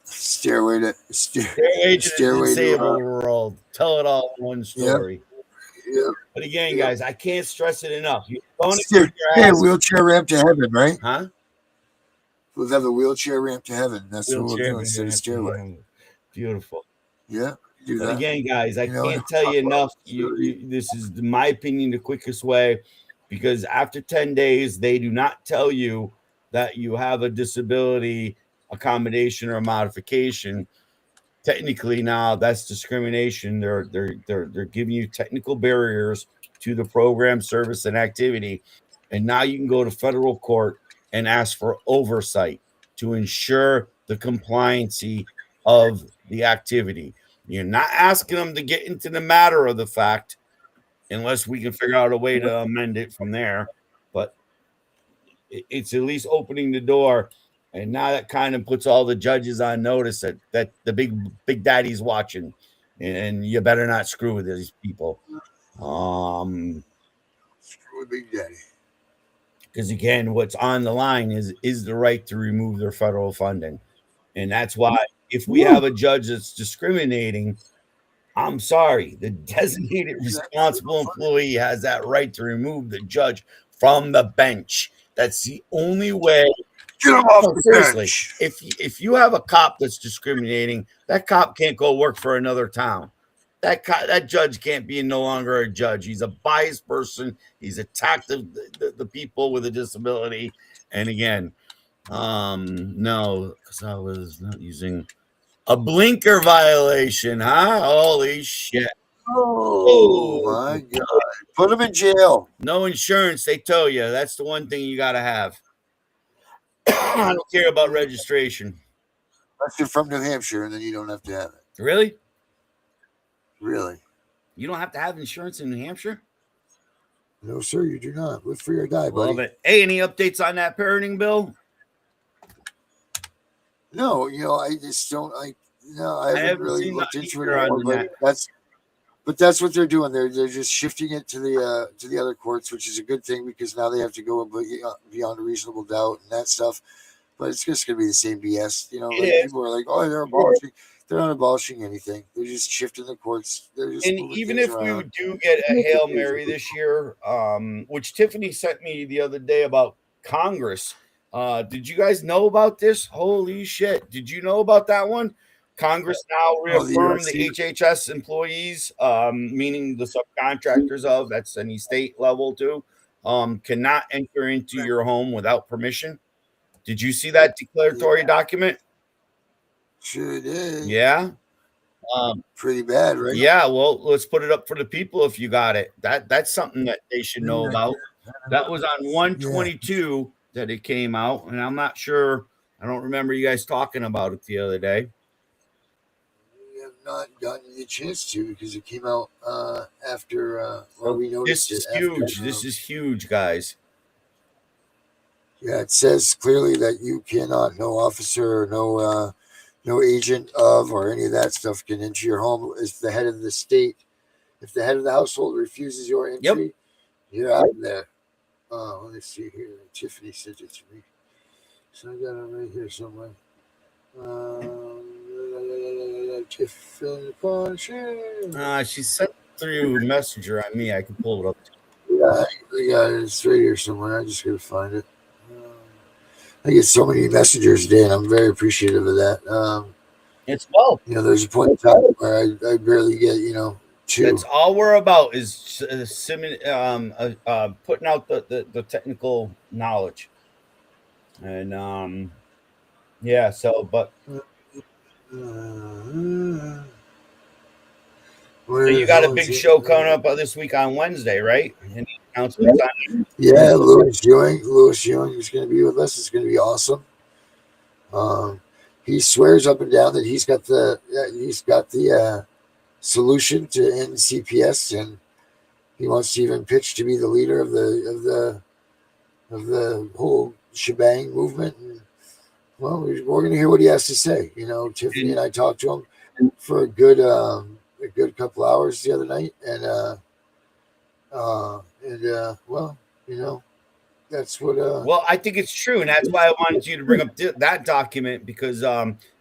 Stairway to Stairway to the Stairway to Disabled World. Tell it all in one yeah, story. yeah, But again, yeah. guys, I can't stress it enough. You're going to get your Hey, ass, wheelchair ramp to heaven, right? huh? We'll have a wheelchair ramp to heaven. That's what we'll Wheelchair. do instead of stairway. Beautiful. Yeah, do But that. again, guys, I You know, and can't tell talk you about enough. This is, in my opinion, the quickest way, because after 10 days, they do not tell you that you have a disability accommodation or modification. Technically, now that's discrimination. They're giving you technical barriers to the program, service, and activity, and now you can go to federal court and ask for oversight to ensure the compliancy of the activity. You're not asking them to get into the matter of the fact unless we can figure out a way to amend it from there. But it's at least opening the door. And now that kind of puts all the judges on notice that the big daddy's watching, and you better not screw with these people. screw with Big Daddy. Because again, what's on the line is the right to remove their federal funding. And that's why if we have a judge that's discriminating, I'm sorry, the designated responsible employee has that right to remove the judge from the bench. That's the only way. Get him off No, the seriously, bench. if you have a cop that's discriminating, that cop can't go work for another town. That judge can't be no longer a judge. He's a biased person. He's attacked the people with a disability. And again, no, because I was not using a blinker violation, huh? Holy shit. Oh Oh, my God! Put him in jail. no insurance, they tell you. That's the one thing you got to have. I don't care about registration. Unless you're from New Hampshire, and then you don't have to have it. Really? Really? You don't have to have insurance in New Hampshire? No, sir, you do not. Live free or die, Love buddy. it. Hey, any updates on that parenting bill? No, I just don't. I I haven't haven't really seen looked nothing into it either at all. on that. But that's what they're doing. They're just shifting it to the other courts, which is a good thing because now they have to go beyond a reasonable doubt and that stuff. But it's just going to be the same BS. It Like is. people are like, oh, they're abolishing. They're not abolishing anything. They're just shifting the courts. They're just And moving even things if we around. do get a Hail Mary this year, which Tiffany sent me the other day about Congress, did you guys know about this? Holy shit. Did you know about that one? Congress now reaffirmed the HHS employees, meaning the subcontractors that's any state level too, cannot enter into your home without permission. Did you see that declaratory document? Sure did. Yeah. Pretty bad, right? Yeah, well, let's put it up for the people if you got it. That's something that they should know about. That was on 122 that it came out, and I'm not sure. I don't remember you guys talking about it the other day. We have not gotten the chance to because it came out after we noticed This is it. huge. This is huge, guys. Yeah, it says clearly that you cannot, no officer, or no agent of, or any of that stuff can enter your home if the head of the state, if the head of the household refuses your entry, you're out of there. Let me see here. Tiffany sent it to me. So I got it right here somewhere. Tiffany Punch. She sent through Messenger on me. I can pull it up. Yeah, I got it. It's right here somewhere. I just gotta find it. I get so many messengers a day, and I'm very appreciative of that. It's well. There's a point in time where I barely get, two. That's all we're about is putting out the technical knowledge, and yeah. So, but so you got a big show coming up this week on Wednesday, right? Any announcements on? Yeah, Louis Ewing is going to be with us. It's going to be awesome. He swears up and down that he's got the solution to end CPS, and he wants to even pitch to be the leader of the whole shebang movement. And, well, we're going to hear what he has to say. Tiffany and I talked to him for a good couple hours the other night, and well, that's what. Well, I think it's true, and that's why I wanted you to bring up that document, because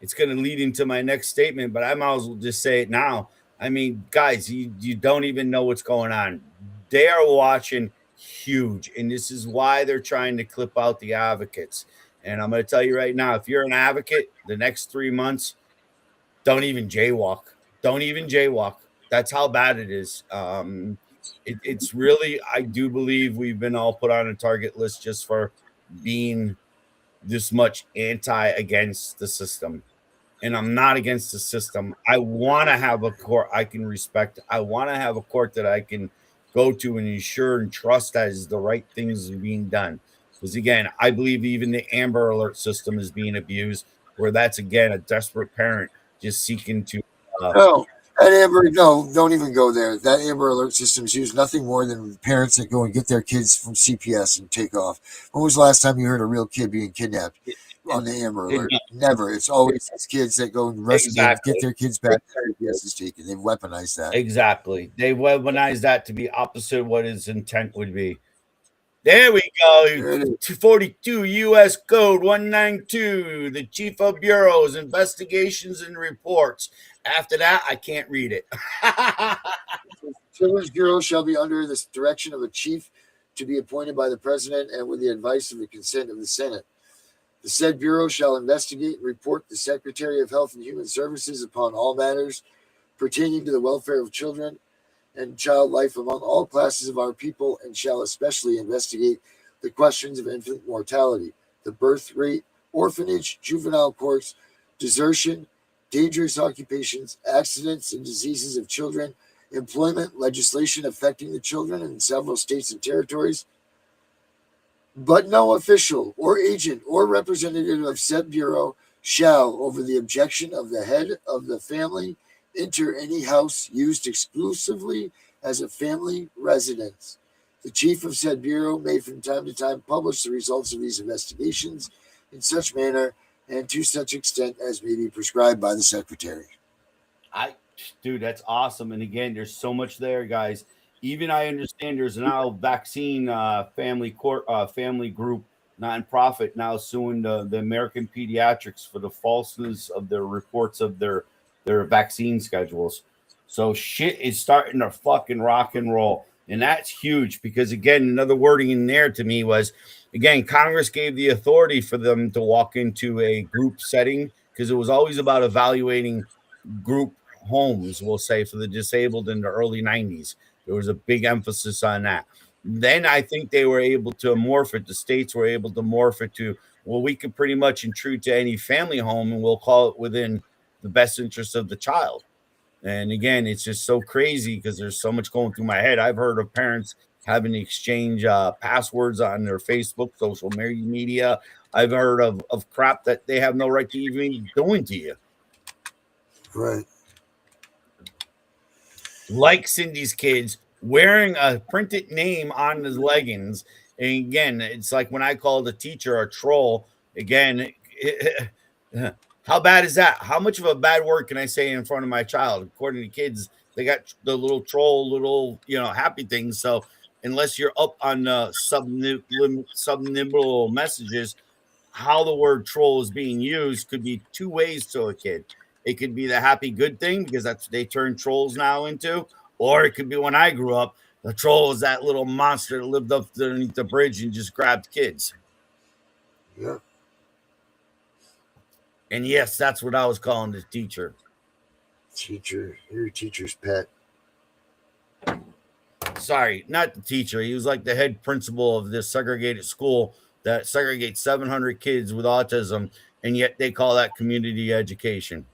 it's going to lead into my next statement. But I might as well just say it now. I mean, guys, you don't even know what's going on. They are watching huge, and this is why they're trying to clip out the advocates. And I'm going to tell you right now, if you're an advocate, the next 3 months, don't even jaywalk. Don't even jaywalk. That's how bad it is. It's really, I do believe we've been all put on a target list just for being this much against the system. And I'm not against the system. I want to have a court I can respect. I want to have a court that I can go to and ensure and trust that is the right things are being done. Because again, I believe even the Amber Alert system is being abused, where that's again a desperate parent just seeking to. No, don't even go there. That Amber Alert system is used nothing more than parents that go and get their kids from CPS and take off. When was the last time you heard a real kid being kidnapped on the Amber Alert? Never. It's always these kids that go and rescue and get their kids back. CPS is taken. They've weaponized that. Exactly. They weaponized that to be opposite of what his intent would be. There we go. 242 U.S. Code 192. The Chief of Bureau's investigations and reports. After that, I can't read it. Children's Bureau shall be under the direction of a chief to be appointed by the president and with the advice and the consent of the Senate. The said bureau shall investigate and report the Secretary of Health and Human Services upon all matters pertaining to the welfare of children and child life among all classes of our people, and shall especially investigate the questions of infant mortality, the birth rate, orphanage, juvenile courts, desertion, dangerous occupations, accidents and diseases of children, employment legislation affecting the children in several states and territories. But no official or agent or representative of said bureau shall, over the objection of the head of the family, enter any house used exclusively as a family residence. The chief of said bureau may from time to time publish the results of these investigations in such manner and to such extent as may be prescribed by the secretary. Dude, that's awesome. And again, there's so much there, guys. Even I understand there's now vaccine family group nonprofit now suing the American Pediatrics for the falseness of their reports of their vaccine schedules. So shit is starting to fucking rock and roll. And that's huge because, again, another wording in there to me was, again, Congress gave the authority for them to walk into a group setting because it was always about evaluating group homes, we'll say, for the disabled in the early 90s. There was a big emphasis on that. Then I think they were able to morph it. The states were able to morph it to, well, we could pretty much intrude to any family home and we'll call it within the best interest of the child. And again, it's just so crazy because there's so much going through my head. I've heard of parents having to exchange passwords on their Facebook, social media. I've heard of crap that they have no right to even be doing to you. Right. Like Cindy's kids wearing a printed name on his leggings. And again, it's like when I called a teacher a troll. Again, how bad is that? How much of a bad word can I say in front of my child? According to kids, they got the little troll, little, happy things. So unless you're up on the subliminal messages, how the word troll is being used could be two ways to a kid. It could be the happy good thing because that's what they turn trolls now into, or it could be when I grew up, the troll was that little monster that lived up underneath the bridge and just grabbed kids. Yeah. And yes, that's what I was calling the teacher. Teacher, you're a teacher's pet. Sorry, not the teacher. He was like the head principal of this segregated school that segregates 700 kids with autism, and yet they call that community education.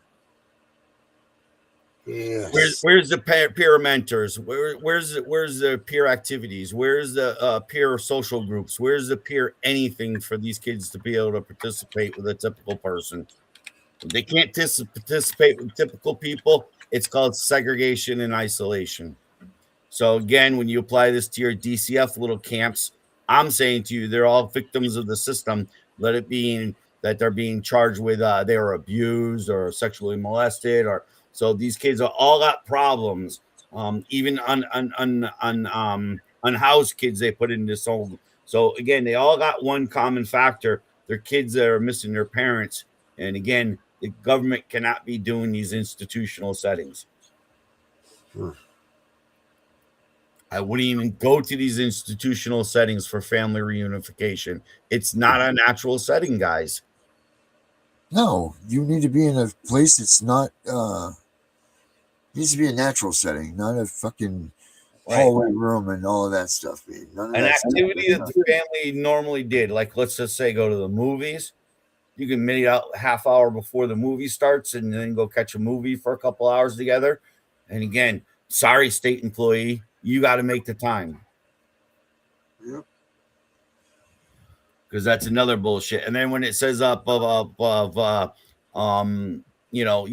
Yes. Where's the peer mentors? Where's the peer activities? Where's the peer social groups? Where's the peer anything for these kids to be able to participate with a typical person? If they can't participate with typical people, it's called segregation and isolation. So again, when you apply this to your DCF little camps, I'm saying to you, they're all victims of the system. Let it be that they're being charged with they were abused or sexually molested, or so these kids are all got problems. Even unhoused kids they put in this home. So again, they all got one common factor: they're kids that are missing their parents. And again, the government cannot be doing these institutional settings. I wouldn't even go to these institutional settings for family reunification. It's not a natural setting, guys. No, you need to be in a place that's not needs to be a natural setting, not a fucking hallway room and all of that stuff. None of An that activity stuff. that the family normally did, like let's just say go to the movies. You can meet out half hour before the movie starts and then go catch a movie for a couple hours together. And again, sorry, state employee, you got to make the time. Yep. Because that's another bullshit. And then when it says you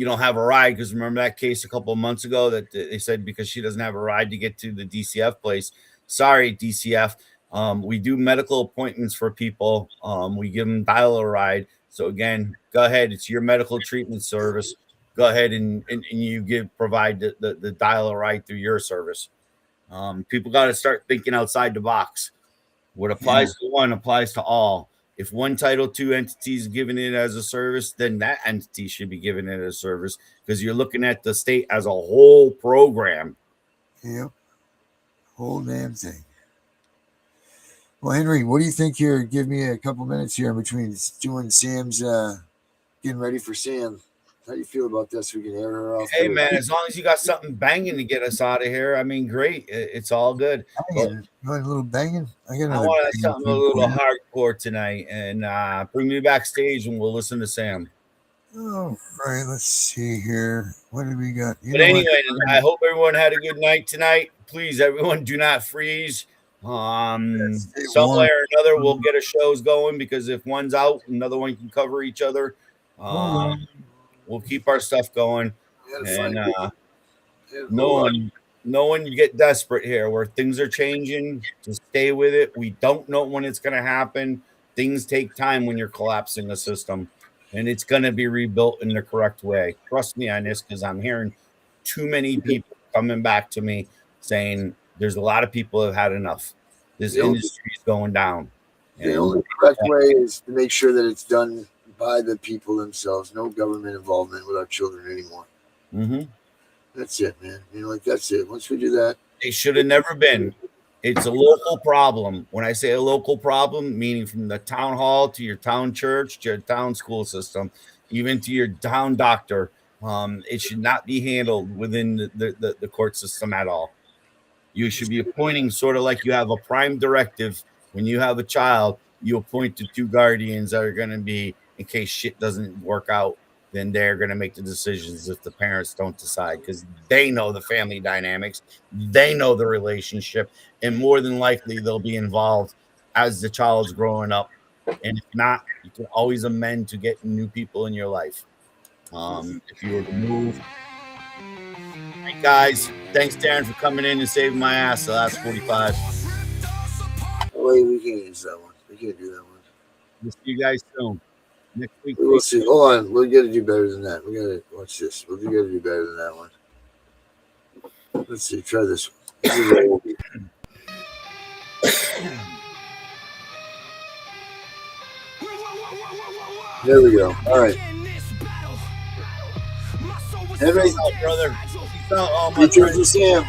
don't have a ride, because remember that case a couple of months ago that they said because she doesn't have a ride to get to the DCF place. Sorry, DCF. We do medical appointments for people. We give them dial a ride. So again, go ahead. It's your medical treatment service. Go ahead and you provide the dial a ride through your service. People got to start thinking outside the box. What applies to one applies to all. If one Title II entity is giving it as a service, then that entity should be giving it as a service because you're looking at the state as a whole program. Yep. Whole damn thing. Well, Henry, what do you think here? Give me a couple minutes here in between doing Sam's getting ready for Sam. How do you feel about this? We can air her off. Hey, man, as long as you got something banging to get us out of here, I mean, great. It's all good. You want a little banging? I want something a little hardcore tonight, and bring me backstage and we'll listen to Sam. All right, let's see here. What do we got? But anyway, I hope everyone had a good night tonight. Please, everyone, do not freeze. Some way or another, we'll get a shows going because if one's out, another one can cover each other. We'll keep our stuff going, and no one get desperate here. Where things are changing, just stay with it. We don't know when it's going to happen. Things take time when you're collapsing a system, and it's going to be rebuilt in the correct way. Trust me on this because I'm hearing too many people coming back to me saying there's a lot of people who have had enough. This industry is going down. The only correct way is to make sure that it's done by the people themselves. No government involvement with our children anymore. Mm-hmm. That's it, man. That's it. Once we do that. They should have never been. It's a local problem. When I say a local problem, meaning from the town hall to your town church, to your town school system, even to your town doctor, it should not be handled within the court system at all. You should be appointing sort of like you have a prime directive. When you have a child, you appoint the two guardians that are going to be, in case shit doesn't work out, then they're going to make the decisions if the parents don't decide because they know the family dynamics. They know the relationship. And more than likely, they'll be involved as the child's growing up. And if not, you can always amend to get new people in your life. If you were to move. Hey guys, thanks Darren for coming in and saving my ass the last 45. Wait, we can't use that one. We can't do that one. We'll see you guys soon. Next week. We'll see. Hold on. We got to do better than that. We got to watch this. We got to do better than that one. Let's see. Try this one. There we go. All right. Henry, Peace out, brother. Peace out, all my be true to friends. Sam.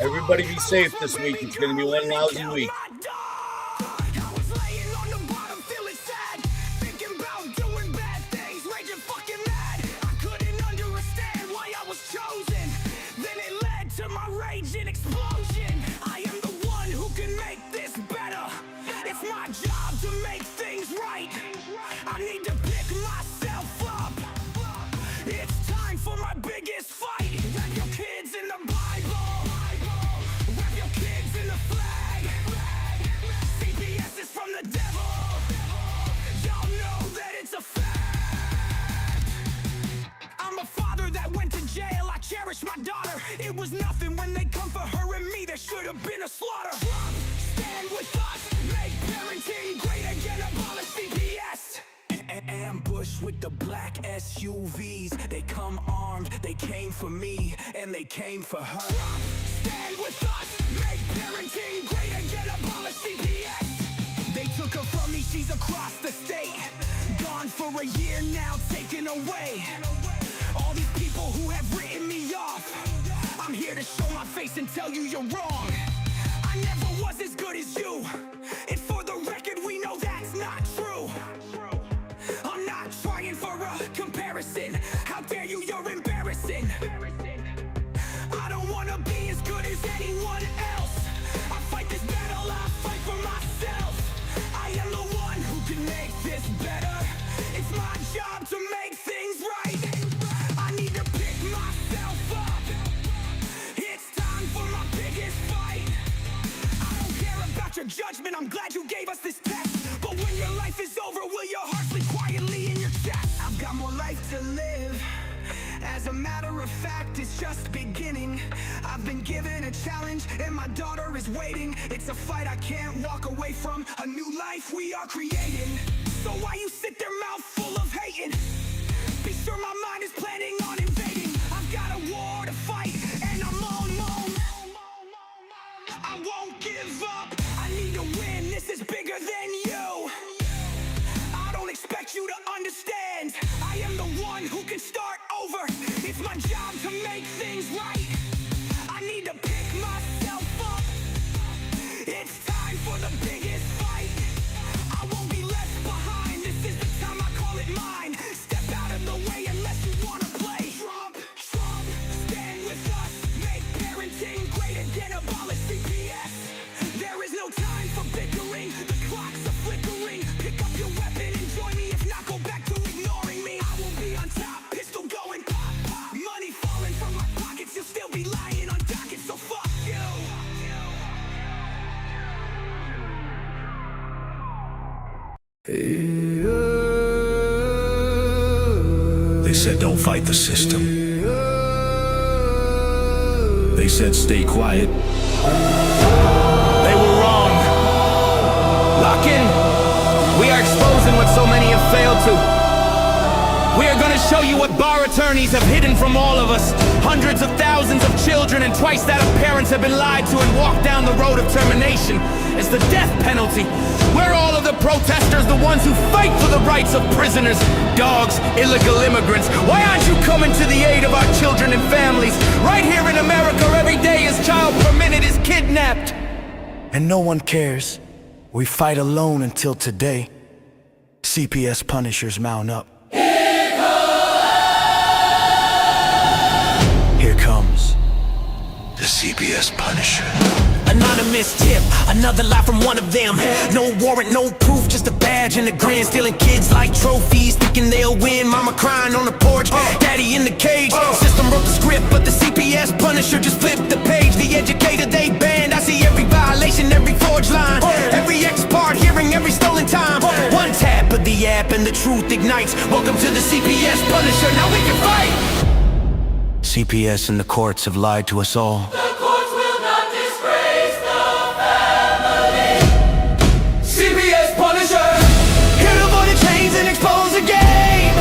Everybody be safe this week. It's going to be one lousy week. I was laying on the bottom feeling sad, thinking about doing bad things, raging fucking mad. I couldn't understand why I was chosen. Then it led to my rage and explosion. I am the one who can make this better. It's my job to make things right. I need to pick myself up. It's time for my biggest fight. Wrap your kids in the Bible. Wrap your kids in the flag. CPS is from the devil. Y'all know that it's a fact. I'm a father that went to jail. I cherish my daughter. It was nothing when they come for her and me. There should have been a slaughter. Stand with us. Make parenting great again. Abolish CPS. Ambush with the black SUVs. They come armed. They came for me and they came for her. Stand with us. Make parenting great again. Abolish CPS. They took her from me. She's across the state. Gone for a year now. Taken away. All these people who have written me off. I'm here to show my face and tell you you're wrong. I never was as good as you. And for the record, we know that's not true. I'm not trying for a comparison. How dare you, you're embarrassing. I don't wanna be as good as anyone else. I fight this battle, I fight for myself. I am the one who can make this better. It's my job to make things right. I need to pick myself up. It's time for my biggest fight. I don't care about your judgment, I'm glad you gave us this test. But when your life is over, will your heart sleep quietly in your chest? I've got more life to live. As a matter of fact, it's just beginning. I've been given a challenge and my daughter is waiting. It's a fight I can't walk away from, a new life we are creating. So why you sit there mouth full of hating? Be sure my mind is planning on invading. I've got a war to fight and I'm on. I won't give up, I need to win, this is bigger than you. I don't expect you to understand. I am the one who can start over. It's my job to make things right. I need to pick myself up. It's time for the biggest fight. I won't be left behind. This is the time, I call it mine. Step out of the way unless you wanna play Trump, stand with us. Make parenting great again. Abolish CPS. There is no time for bickering. The clocks are flickering. Pick up your weapon and join me. If not, go back to ignoring me. I will be on top, pistol going pop, pop. Money falling from my pockets. You'll still be lying on dockets, so fuck you. They said don't fight the system. They said stay quiet. They were wrong. Lock in. We are exposing what so many have failed to. We are gonna show you what bar attorneys have hidden from all of us. Hundreds of thousands of children and twice that of parents have been lied to and walked down the road of termination. It's the death penalty. We're all of the protesters, the ones who fight for the rights of prisoners, dogs, illegal immigrants. Why aren't you coming to the aid of our children and families? Right here in America, every day a child per minute is kidnapped. And no one cares. We fight alone until today. CPS punishers mount up. Here comes the CPS Punisher. Anonymous tip, another lie from one of them. No warrant, no proof, just a badge and a grin. Stealing kids like trophies, thinking they'll win. Mama crying on the porch, daddy in the cage. System wrote the script, but the CPS Punisher just flipped the page. The educator they banned, I see every violation, every forged line, every ex-part hearing, every stolen time. One tap of the app and the truth ignites. Welcome to the CPS Punisher, now we can fight. CPS and the courts have lied to us all. The courts will not disgrace the family. CPS Punisher, here to avoid the chains and expose the game.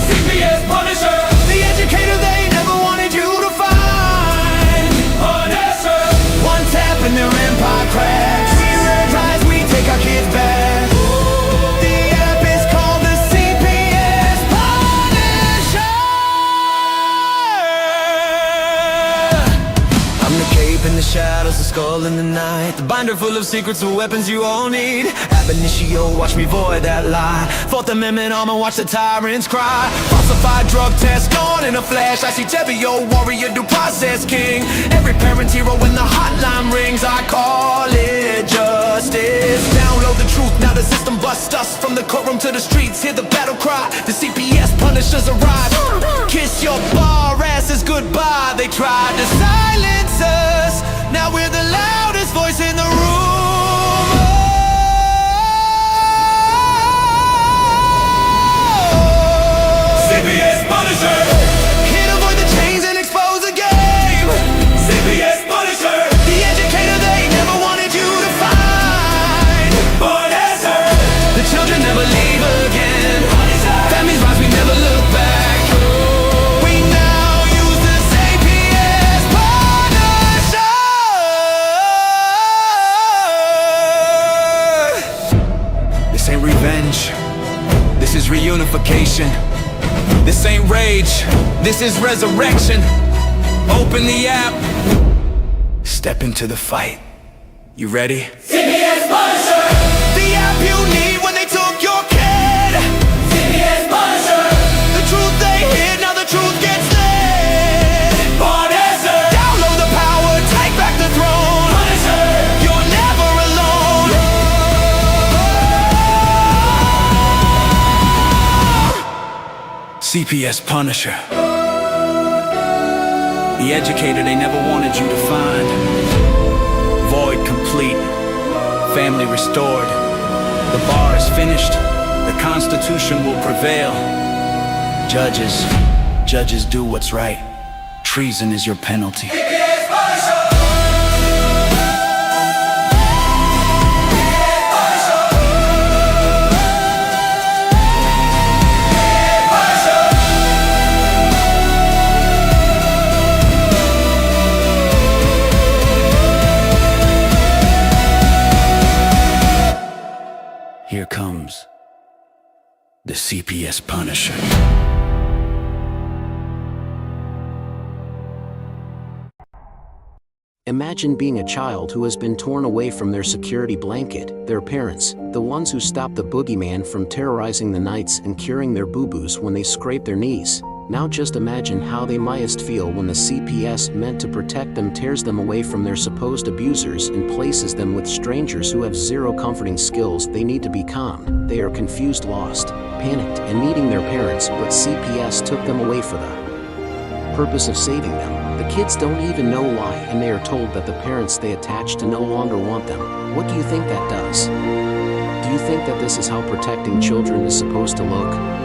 CPS Punisher, the educator they never wanted you to find. Punisher, one tap and their empire cracks. We rise, we take our kids back. The app is called the CPS Punisher. in the shadows, a skull in the night. The binder full of secrets and weapons you all need. Ab initio, watch me void that lie. Fourth Amendment armor, watch the tyrants cry. Falsified drug test, gone in a flash. I see Tevio, warrior, due process king. Every parent hero when the hotline rings. I call it justice. Download the truth, now the system busts us. From the courtroom to the streets, hear the battle cry. The CPS punishers arrive. Kiss your bar asses goodbye. They tried to silence us. Now we're the loudest voice in the room. CPS Punisher. Here to avoid the chains and expose the game. CPS Punisher. The educator they never wanted you to find. Born as her. The children never leave again. Families rise, we never look back. We now use the CPS Punisher. This ain't revenge. This is reunification. This ain't rage. This is resurrection. Open the app. Step into the fight. You ready? CPS Punisher. The app you need when they took your kid. CPS Punisher. The truth they hid, now the truth gets lit. Born as her. Download the power, take back the throne. Punisher. You're never alone. CPS Punisher. The educator they never wanted you to find. Void complete. Family restored. The bar is finished. The Constitution will prevail. Judges do what's right. Treason is your penalty. Here comes the CPS Punisher. Imagine being a child who has been torn away from their security blanket, their parents, the ones who stopped the boogeyman from terrorizing the nights and curing their boo-boos when they scrape their knees. Now just imagine how they mightest feel when the CPS meant to protect them tears them away from their supposed abusers and places them with strangers who have zero comforting skills. They need to be calmed. They are confused, lost, panicked, and needing their parents, but CPS took them away for the purpose of saving them. The kids don't even know why, and they are told that the parents they attach to no longer want them. What do you think that does? Do you think that this is how protecting children is supposed to look?